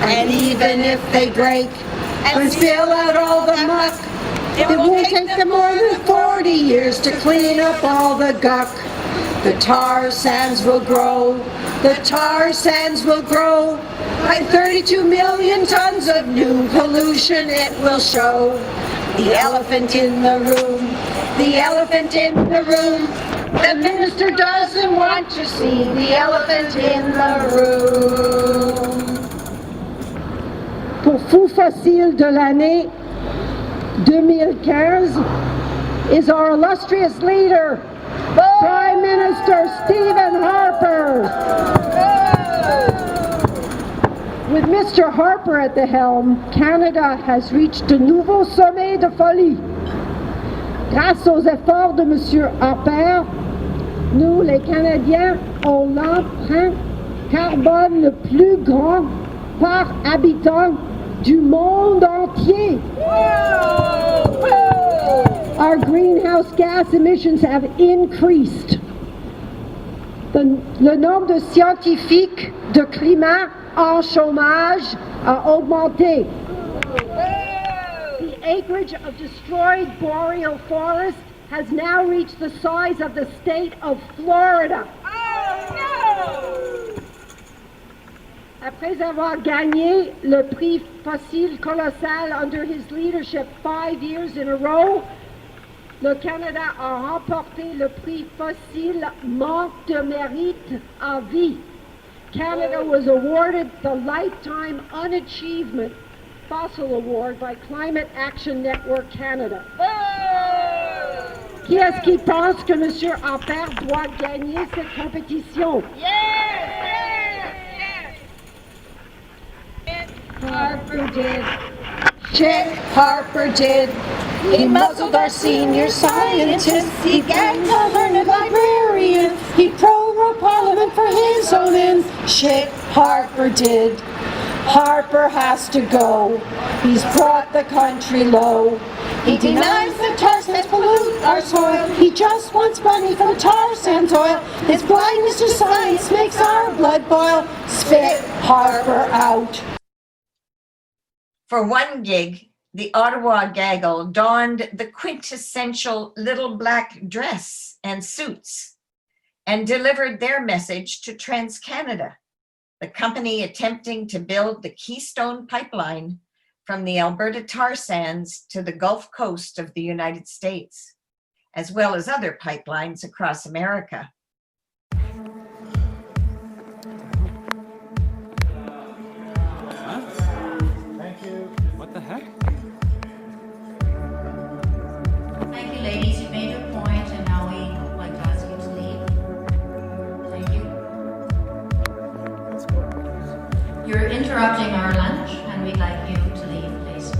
And even if they break and spill out all the muck, it won't take them more than 40 years to clean up all the guck. The tar sands will grow, the tar sands will grow. By 32 million tons of new pollution it will show. The elephant in the room, the elephant in the room. The minister doesn't want to see the elephant in the room. Pour Fou Fossile de l'année 2015 is our illustrious leader, Prime Minister Stephen Harper. With Mr. Harper at the helm, Canada has reached de nouveaux sommets de folie. Grâce aux efforts de Monsieur Harper, nous, les Canadiens, ont l'empreinte carbone le plus grand par habitant du monde entier. Our greenhouse gas emissions have increased. Le nombre de scientifiques de climat en chômage a augmenté. The acreage of destroyed boreal forest has now reached the size of the state of Florida. Après avoir gagné le prix fossile colossal under his leadership 5 years in a row, le Canada a remporté le prix fossile manque de mérite à vie. Canada was awarded the Lifetime Unachievement Fossil Award by Climate Action Network Canada. Qui est-ce qui pense que M. Harper doit gagner cette compétition? Harper did. Chick Harper did. He muzzled our senior scientists. He gagged a learned librarian. He prorogued Parliament for his own ends. Chick Harper did. Harper has to go. He's brought the country low. He denies that tar sands pollute our soil. He just wants money from tar sands oil. His blindness to science makes our blood boil. Spit Harper out. For one gig, the Ottawa Gaggle donned the quintessential little black dress and suits and delivered their message to TransCanada, the company attempting to build the Keystone Pipeline from the Alberta tar sands to the Gulf Coast of the United States, as well as other pipelines across America. What the heck? Thank you, ladies. You made your point, and now we would like to ask you to leave. Thank you. You're interrupting our lunch, and we'd like you to leave, please.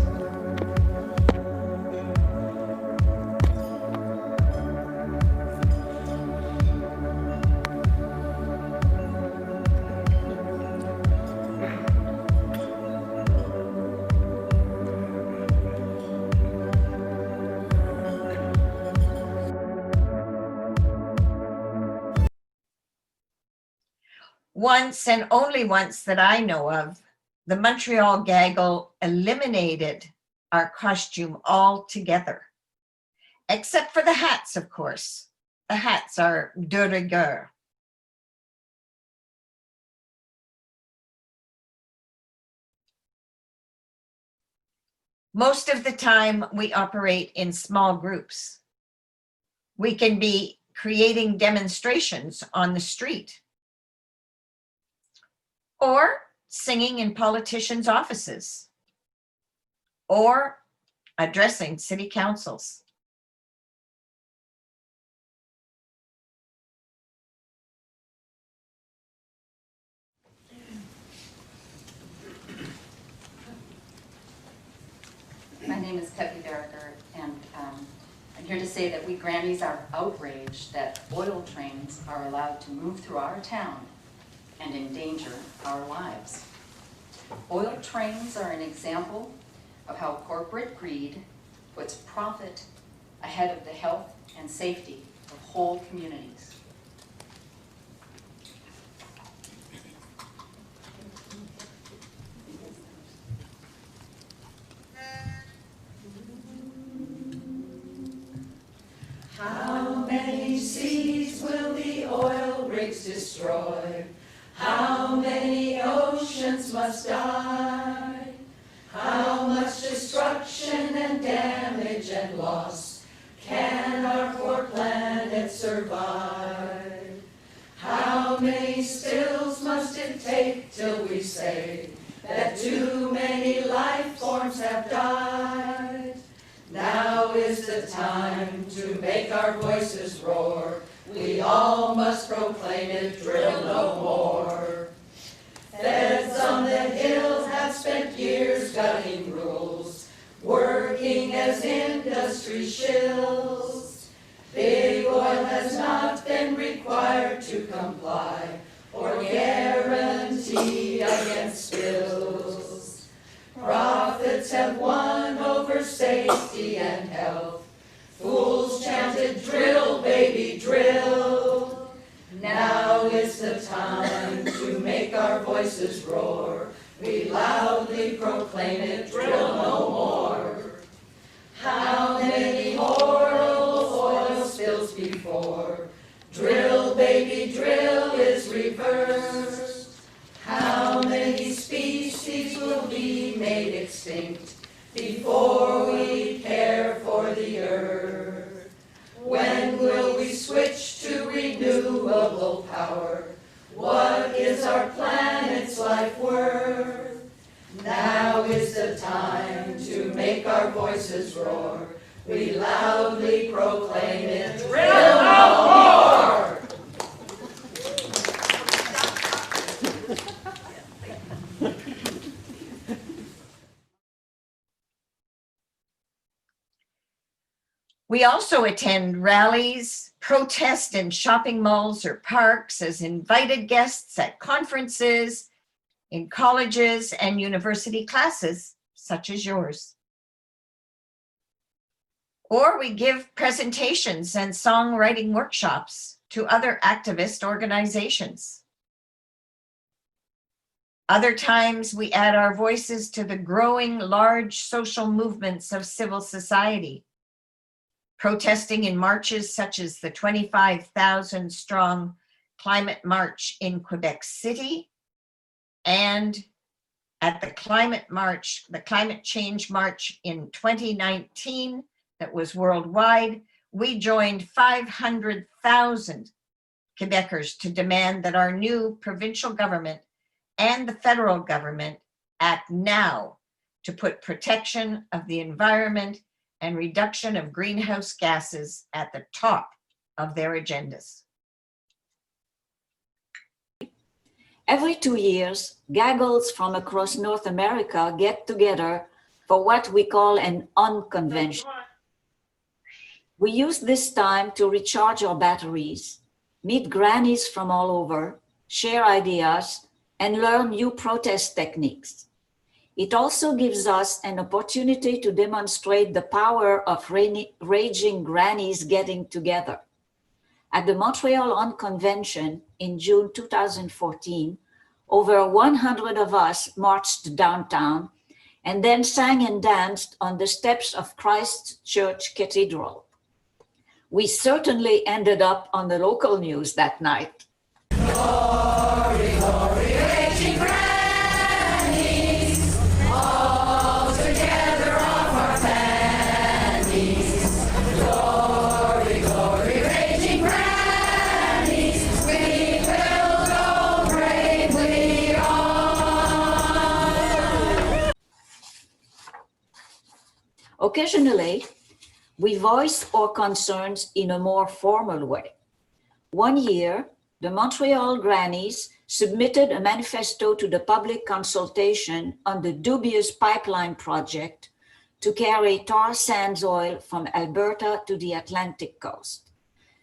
Once, and only once that I know of, the Montreal Gaggle eliminated our costume altogether, except for the hats, of course. The hats are de rigueur. Most of the time, we operate in small groups. We can be creating demonstrations on the street, or singing in politicians' offices, or addressing city councils. My name is Peppy Barriger, and I'm here to say that we grannies are outraged that oil trains are allowed to move through our town and endanger our lives. Oil trains are an example of how corporate greed puts profit ahead of the health and safety of whole communities. How many seas will the oil rigs destroy? How many oceans must die? How much destruction and damage and loss can our poor planet survive? How many spills must it take till we say that too many life forms have died? Now is the time to make our voices roar. We all must proclaim it, drill no more. Feds on the hill have spent years gutting rules, working as industry shills. Big oil has not been required to comply or guarantee against spills. Profits have won over safety and health. Fools chanted, drill, baby, drill. Now is the time to make our voices roar. We loudly proclaim it, drill no more. How many horrible oil spills before? Drill, baby, drill is reversed. How many species will be made extinct before we care for the earth? When will we switch to renewable power? What is our planet's life worth? Now is the time to make our voices roar. We loudly proclaim it, drill no more! We also attend rallies, protest in shopping malls or parks as invited guests at conferences, in colleges and university classes, such as yours. Or we give presentations and songwriting workshops to other activist organizations. Other times we add our voices to the growing large social movements of civil society, protesting in marches such as the 25,000 strong climate march in Quebec City, and at the climate change march in 2019 that was worldwide. We joined 500,000 Quebecers to demand that our new provincial government and the federal government act now to put protection of the environment and reduction of greenhouse gases at the top of their agendas. Every 2 years, gaggles from across North America get together for what we call an unconvention. We use this time to recharge our batteries, meet grannies from all over, share ideas, and learn new protest techniques. It also gives us an opportunity to demonstrate the power of raging grannies getting together. At the Montreal Unconvention in June 2014, over 100 of us marched downtown and then sang and danced on the steps of Christ Church Cathedral. We certainly ended up on the local news that night. Glory, glory, raging grannies, all together off our fannies. Glory, glory, raging grannies, we will go bravely on. Occasionally, we voice our concerns in a more formal way. One year, the Montreal Grannies submitted a manifesto to the public consultation on the dubious pipeline project to carry tar sands oil from Alberta to the Atlantic coast.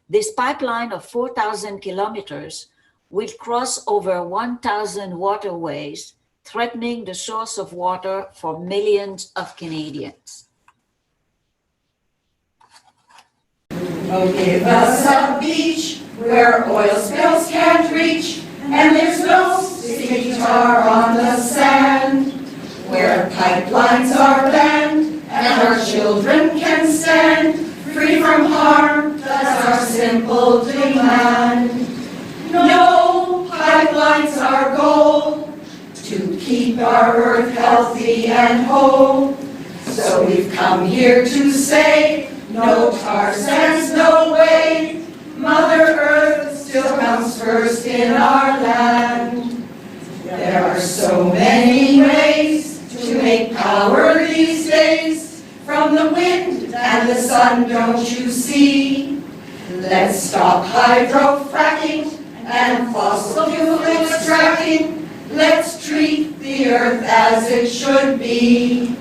This pipeline of 4,000 kilometers will cross over 1,000 waterways, threatening the source of water for millions of Canadians. Oh, give us a beach where oil spills can't reach, and there's no sticky tar on the sand, where pipelines are banned, and our children can stand free from harm. That's our simple demand. No pipelines are goal to keep our earth healthy and whole. So we've come here to say, no tar sands, no way. Mother Earth still comes first in our land. There are so many ways to make power these days, from the wind and the sun, don't you see? Let's stop hydrofracking and fossil fuel extracting. Let's treat the earth as it should be.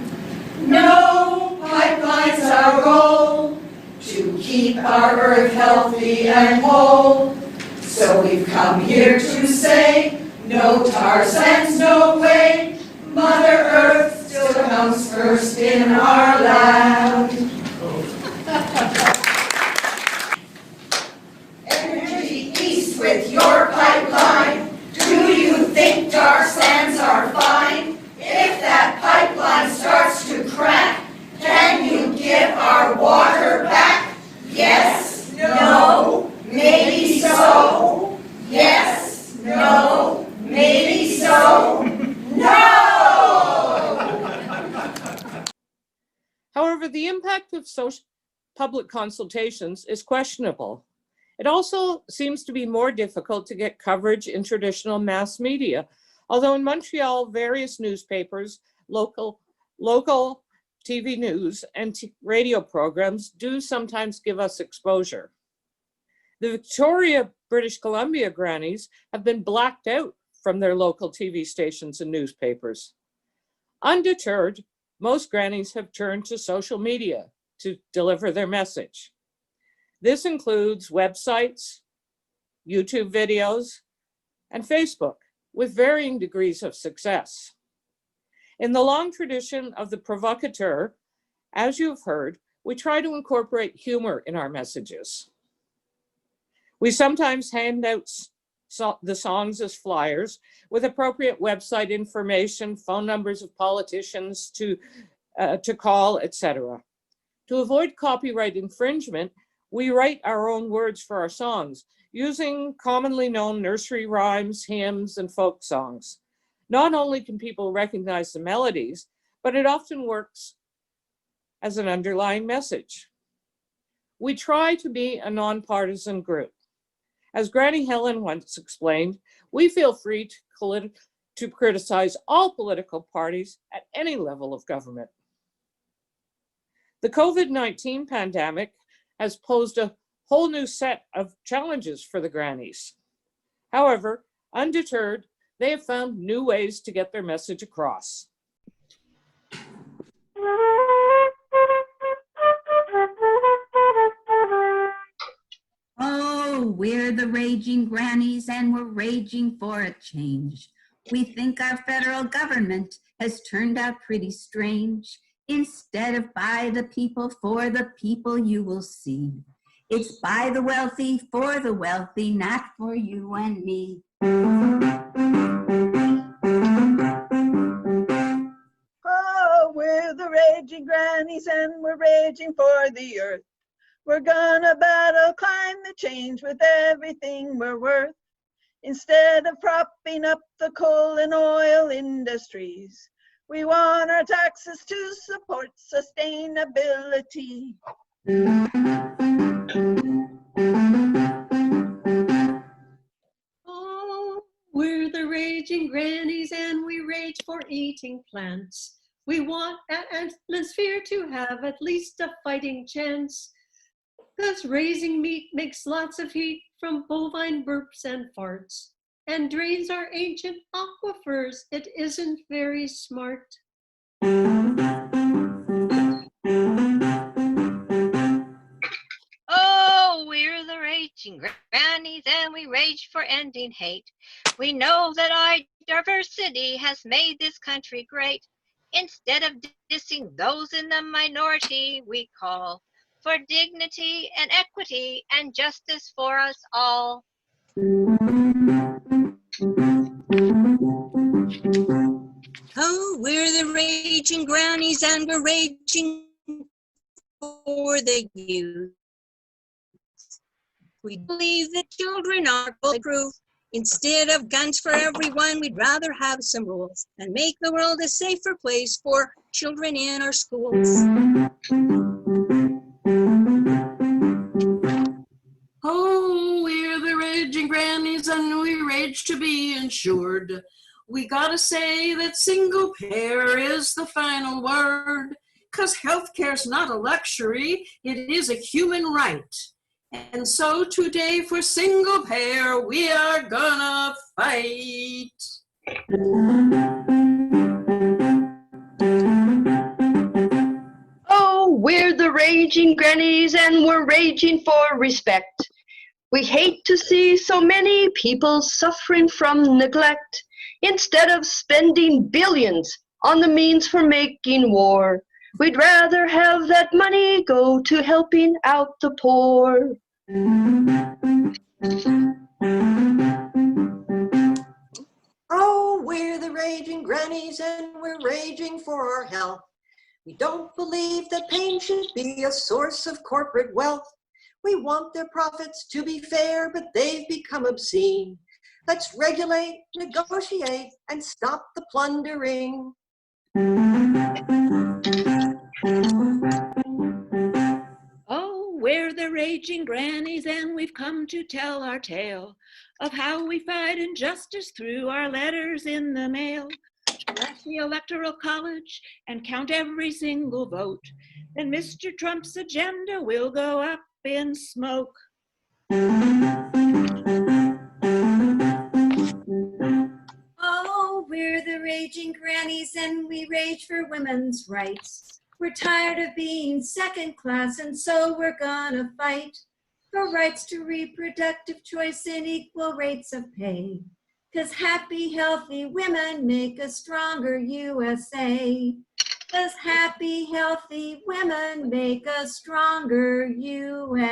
No pipelines are goal to keep our earth healthy and whole. So we've come here to say, no tar sands, no way. Mother Earth still comes first in our land. Energy East with your pipeline. Do you think tar sands are fine? If that pipeline starts to crack, can you give our water back? Yes, no, maybe so. Yes, no, maybe so. No! However, the impact of public consultations is questionable. It also seems to be more difficult to get coverage in traditional mass media, although in Montreal, various newspapers, local TV news, and radio programs do sometimes give us exposure. The Victoria, British Columbia grannies have been blacked out from their local TV stations and newspapers. Undeterred, most grannies have turned to social media to deliver their message. This includes websites, YouTube videos, and Facebook, with varying degrees of success. In the long tradition of the provocateur, as you've heard, we try to incorporate humor in our messages. We sometimes hand out the songs as flyers with appropriate website information, phone numbers of politicians to call, etc. To avoid copyright infringement, we write our own words for our songs, using commonly known nursery rhymes, hymns, and folk songs. Not only can people recognize the melodies, but it often works as an underlying message. We try to be a nonpartisan group. As Granny Helen once explained, we feel free to criticize all political parties at any level of government. The COVID-19 pandemic has posed a whole new set of challenges for the grannies. However, undeterred, they have found new ways to get their message across. Oh, we're the raging grannies and we're raging for a change. We think our federal government has turned out pretty strange. Instead of by the people, for the people, you will see. It's by the wealthy, for the wealthy, not for you and me. Oh, we're the raging grannies and we're raging for the earth. We're gonna battle climate change with everything we're worth. Instead of propping up the coal and oil industries, we want our taxes to support sustainability. Oh, we're the raging grannies and we rage for eating plants. We want our atmosphere to have at least a fighting chance. 'Cause raising meat makes lots of heat from bovine burps and farts and drains our ancient aquifers. It isn't very smart. Oh, we're the raging grannies and we rage for ending hate. We know that our diversity has made this country great. Instead of dissing those in the minority, we call for dignity and equity and justice for us all. Oh, we're the raging grannies and we're raging for the youth. We believe that children are bulletproof. Instead of guns for everyone, we'd rather have some rules and make the world a safer place for children in our schools. Oh, we're the raging grannies and we rage to be insured. We gotta say that single payer is the final word, 'cause healthcare's not a luxury, it is a human right. And so today for single payer, we are gonna fight. Oh, we're the raging grannies and we're raging for respect. We hate to see so many people suffering from neglect. Instead of spending billions on the means for making war, we'd rather have that money go to helping out the poor. Oh, we're the raging grannies and we're raging for our health. We don't believe that pain should be a source of corporate wealth. We want their profits to be fair, but they've become obscene. Let's regulate, negotiate, and stop the plundering. Oh, we're the raging grannies and we've come to tell our tale of how we fight injustice through our letters in the mail. Rush the Electoral College and count every single vote. Then Mr. Trump's agenda will go up in smoke. Oh, we're the raging grannies and we rage for women's rights. We're tired of being second class and so we're gonna fight for rights to reproductive choice and equal rates of pay. 'Cause happy, healthy women make a stronger USA. 'Cause happy, healthy women make a stronger USA.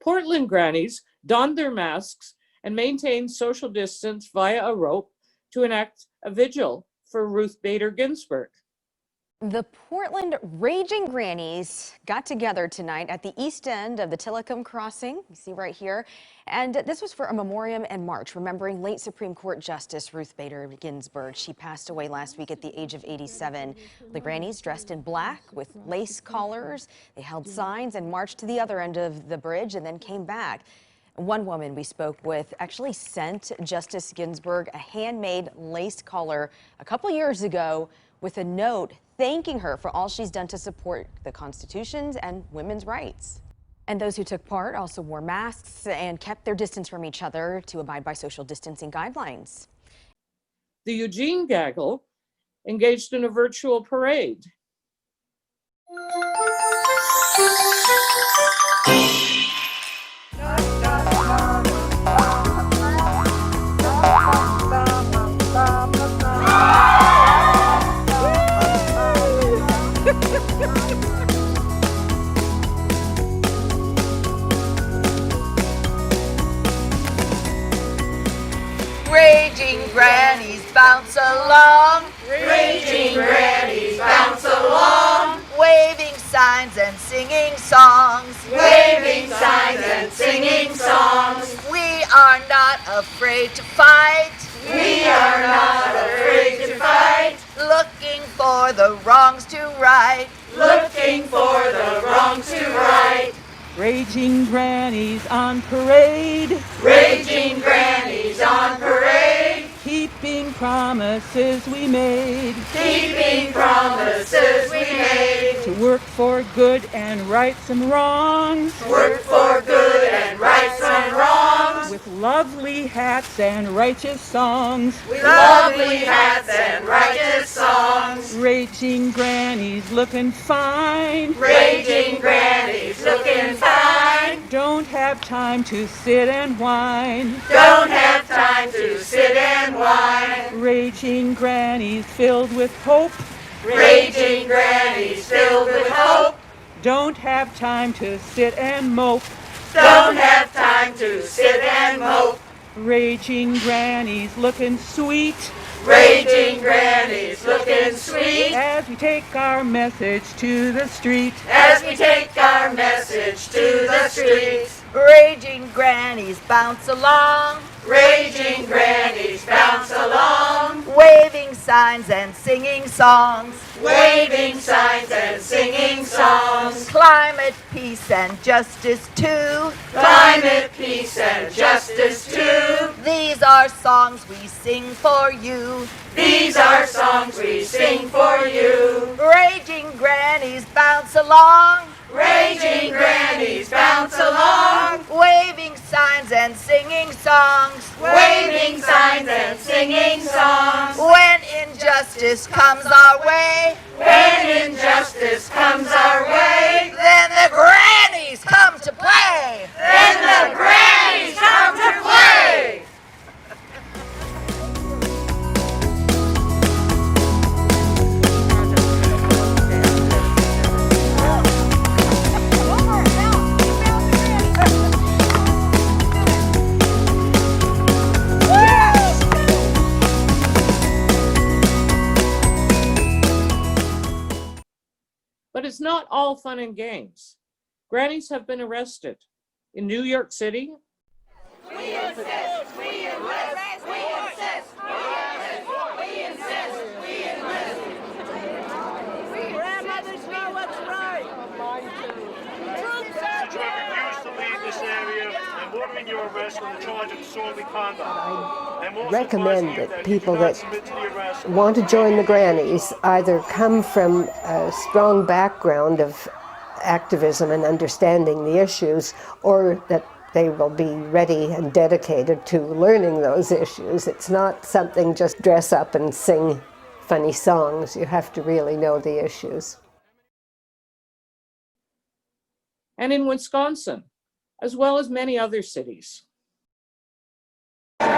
Portland grannies donned their masks and maintained social distance via a rope to enact a vigil for Ruth Bader Ginsburg. The Portland Raging Grannies got together tonight at the east end of the Tillicum Crossing, you see right here, and this was for a memoriam and march remembering late Supreme Court Justice Ruth Bader Ginsburg. She passed away last week at the age of 87. The grannies dressed in black with lace collars. They held signs and marched to the other end of the bridge and then came back. One woman we spoke with actually sent Justice Ginsburg a handmade lace collar a couple years ago with a note thanking her for all she's done to support the Constitution and women's rights. And those who took part also wore masks and kept their distance from each other to abide by social distancing guidelines. The Eugene Gaggle engaged in a virtual parade. bounce along. Raging grannies bounce along. Waving signs and singing songs. Waving signs and singing songs. We are not afraid to fight. We are not afraid to fight. Looking for the wrongs to right. Looking for the wrong to right. Raging grannies on parade. Raging grannies on parade. Keeping promises we made. Keeping promises we made. To work for good and right some wrongs. Work for good and right some wrongs. With lovely hats and righteous songs. With lovely hats and righteous songs. Raging grannies looking fine. Raging grannies looking fine. Don't have time to sit and whine. Don't have time to sit and whine. Raging grannies filled with hope. Raging grannies filled with hope. Don't have time to sit and mope. Don't have time to sit and mope. Raging grannies looking sweet. Raging grannies looking sweet. As we take our message to the street. As we take our message to the streets. Raging grannies bounce along. Raging grannies bounce along. Waving signs and singing songs. Waving signs and singing songs. Climate, peace, and justice too. Climate, peace, and justice too. These are songs we sing for you. These are songs we sing for you. Raging grannies bounce along. Raging grannies bounce along. Waving signs and singing songs. Waving signs and singing songs. When injustice comes our way. When injustice comes our way. Then the grannies come to play. Then the grannies come to play. But it's not all fun and games. Grannies have been arrested. In New York City, We insist, we enlist, we insist, we insist, we enlist. Grandmothers know what's right. Troops are You have refused to leave this area and ordering your arrest on the charge of disorderly conduct. Recommend that people that want to join the grannies either come from a strong background of activism and understanding the issues, or that they will be ready and dedicated to learning those issues. It's not something just dress up and sing funny songs. You have to really know the issues. and in Wisconsin, as well as many other cities. Can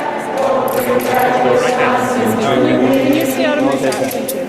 you see out of my shot? Thank you.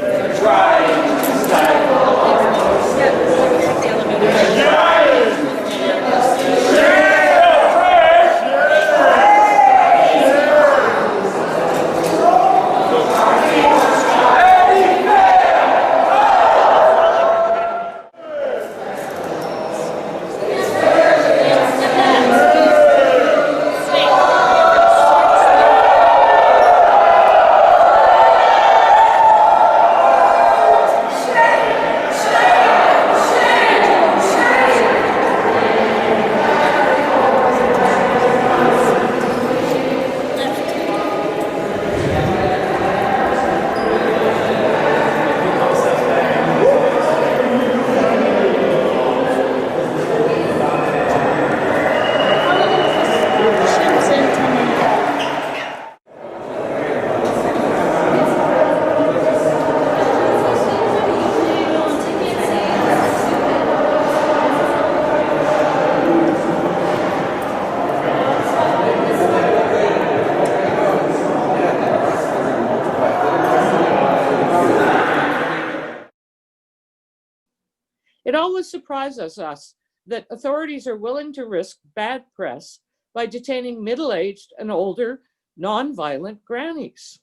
It always surprises us that authorities are willing to risk bad press by detaining middle-aged and older, non-violent grannies.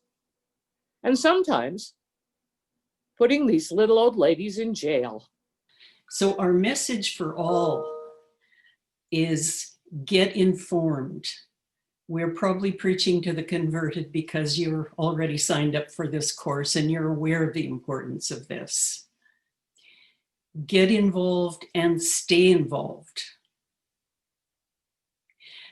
and sometimes putting these little old ladies in jail. So our message for all is get informed. We're probably preaching to the converted because you're already signed up for this course and you're aware of the importance of this. Get involved and stay involved.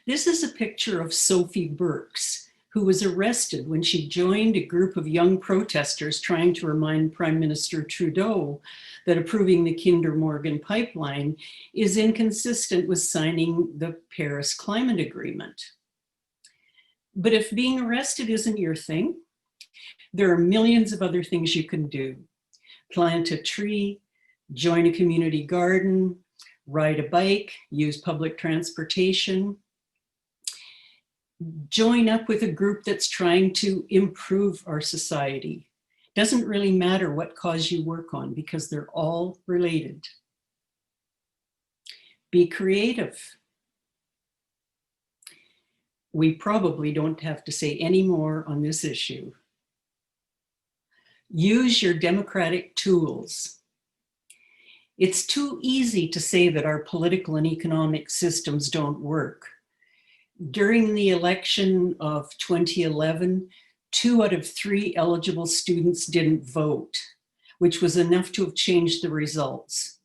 This is a picture of Sophie Burks, who was arrested when she joined a group of young protesters trying to remind Prime Minister Trudeau that approving the Kinder Morgan pipeline is inconsistent with signing the Paris Climate Agreement. But if being arrested isn't your thing, there are millions of other things you can do. Plant a tree, join a community garden, ride a bike, use public transportation. Join up with a group that's trying to improve our society. Doesn't really matter what cause you work on because they're all related. Be creative. We probably don't have to say any more on this issue. Use your democratic tools. It's too easy to say that our political and economic systems don't work. During the election of 2011, 2 out of 3 eligible students didn't vote, which was enough to have changed the results.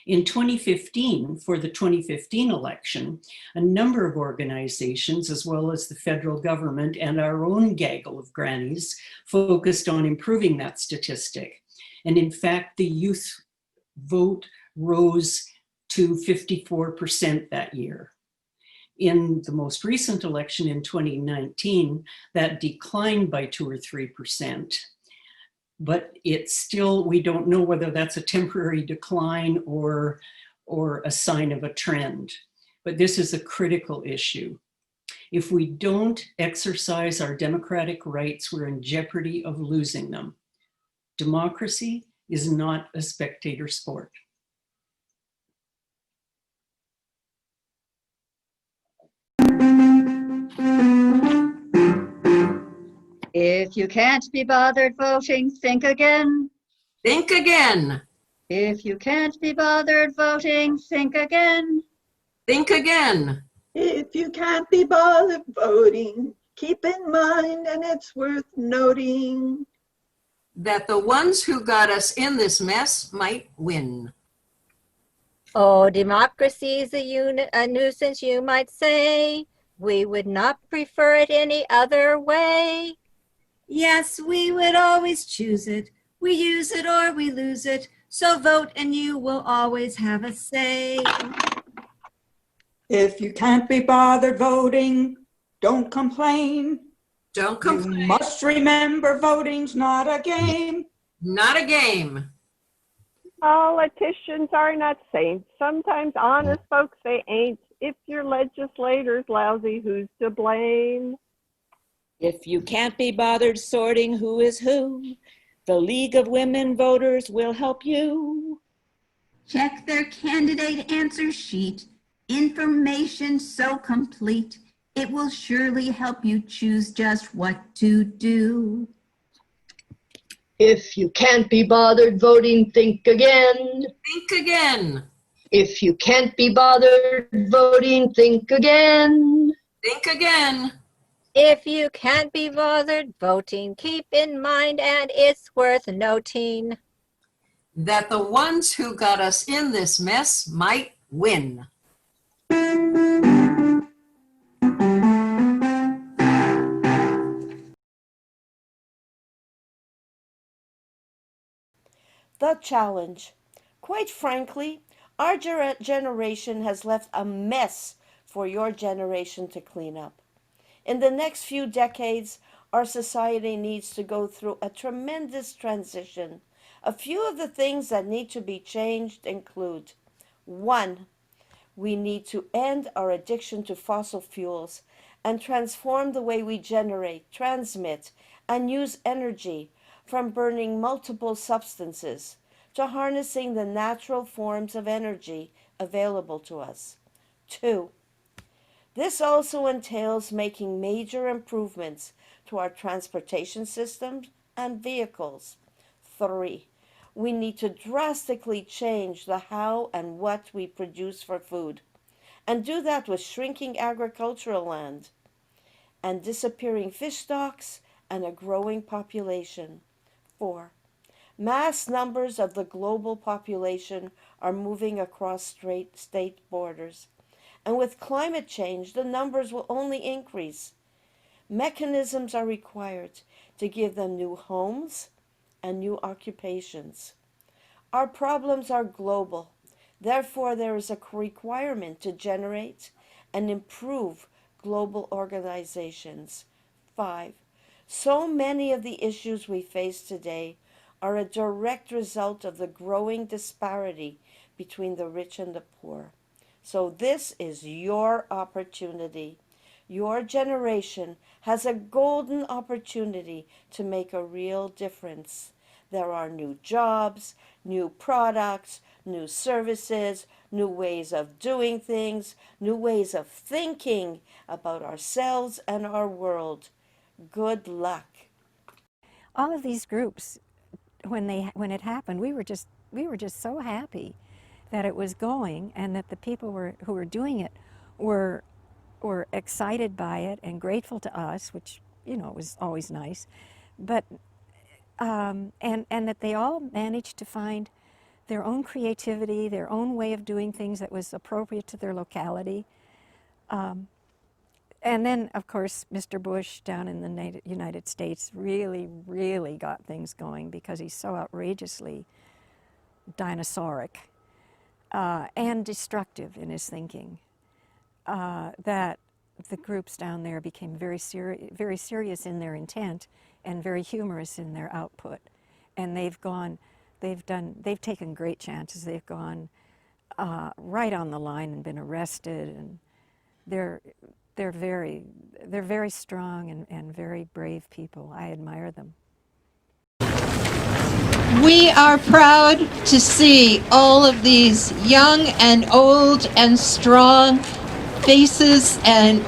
In 2015, for the 2015 election, a number of organizations, as well as the federal government and our own gaggle of grannies, focused on improving that statistic. And in fact, the youth vote rose to 54% that year. In the most recent election in 2019, that declined by 2 or 3%. But it's still, we don't know whether that's a temporary decline or a sign of a trend. But this is a critical issue. If we don't exercise our democratic rights, we're in jeopardy of losing them. Democracy is not a spectator sport. If you can't be bothered voting, think again. Think again. If you can't be bothered voting, think again. Think again. If you can't be bothered voting, keep in mind, and it's worth noting, that the ones who got us in this mess might win. Oh, democracy is a nuisance, you might say. We would not prefer it any other way. Yes, we would always choose it. We use it or we lose it. So vote and you will always have a say. If you can't be bothered voting, don't complain. Don't complain. You must remember voting's not a game. Not a game. Politicians are not saints. Sometimes honest folks, they ain't. If your legislator's lousy, who's to blame? If you can't be bothered sorting who is who, the League of Women Voters will help you. Check their candidate answer sheet. Information so complete, it will surely help you choose just what to do. If you can't be bothered voting, think again. Think again. If you can't be bothered voting, think again. Think again. If you can't be bothered voting, keep in mind, and it's worth noting, that the ones who got us in this mess might win. The challenge. Quite frankly, our generation has left a mess for your generation to clean up. In the next few decades, our society needs to go through a tremendous transition. A few of the things that need to be changed include: 1. We need to end our addiction to fossil fuels and transform the way we generate, transmit, and use energy, from burning multiple substances to harnessing the natural forms of energy available to us. 2. This also entails making major improvements to our transportation systems, and vehicles. 3. We need to drastically change the how and what we produce for food, and do that with shrinking agricultural land and disappearing fish stocks and a growing population. 4. Mass numbers of the global population are moving across state borders, and with climate change, the numbers will only increase. Mechanisms are required to give them new homes and new occupations. Our problems are global. Therefore, there is a requirement to generate and improve global organizations. 5. So many of the issues we face today are a direct result of the growing disparity between the rich and the poor. So this is your opportunity. Your generation has a golden opportunity to make a real difference. There are new jobs, new products, new services, new ways of doing things, new ways of thinking about ourselves and our world. Good luck. All of these groups, when it happened, we were just so happy that it was going, and that the people who were doing it were excited by it and grateful to us, which, you know, was always nice. But and that they all managed to find their own creativity, their own way of doing things that was appropriate to their locality. And then, of course, Mr. Bush down in the United States really, really got things going, because he's so outrageously dinosauric and destructive in his thinking, that the groups down there became very serious in their intent and very humorous in their output. And they've taken great chances. They've gone right on the line and been arrested, and they're very strong and very brave people. I admire them. We are proud to see all of these young and old and strong faces and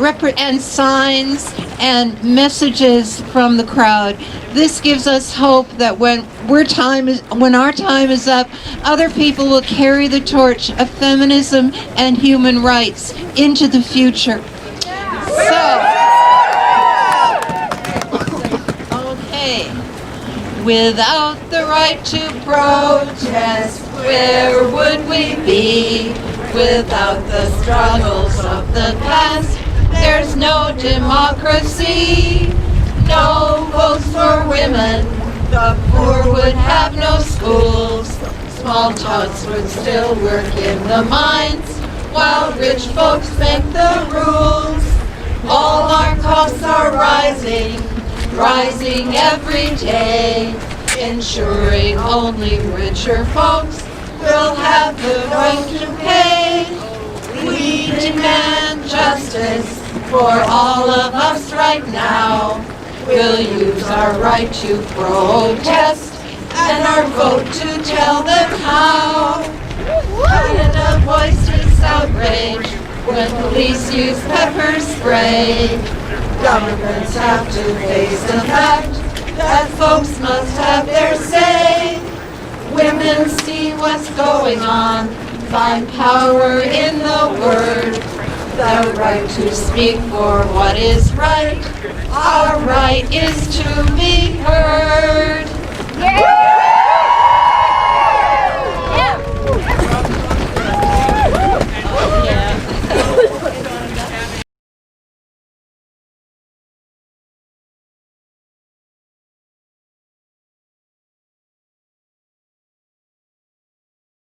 signs and messages from the crowd. This gives us hope that when our time is up, other people will carry the torch of feminism and human rights into the future. Without the right to protest, where would we be? Without the struggles of the past, there's no democracy. No votes for women, the poor would have no schools. Small towns would still work in the mines, while rich folks make the rules. All our costs are rising every day, ensuring only richer folks will have the right to pay. We demand justice for all of us right now. We'll use our right to protest and our vote to tell them how. Canada voiced its outrage when police use pepper spray. Governments have to face the fact that folks must have their say. Women see what's going on, find power in the word. The right to speak for what is right. Our right is to be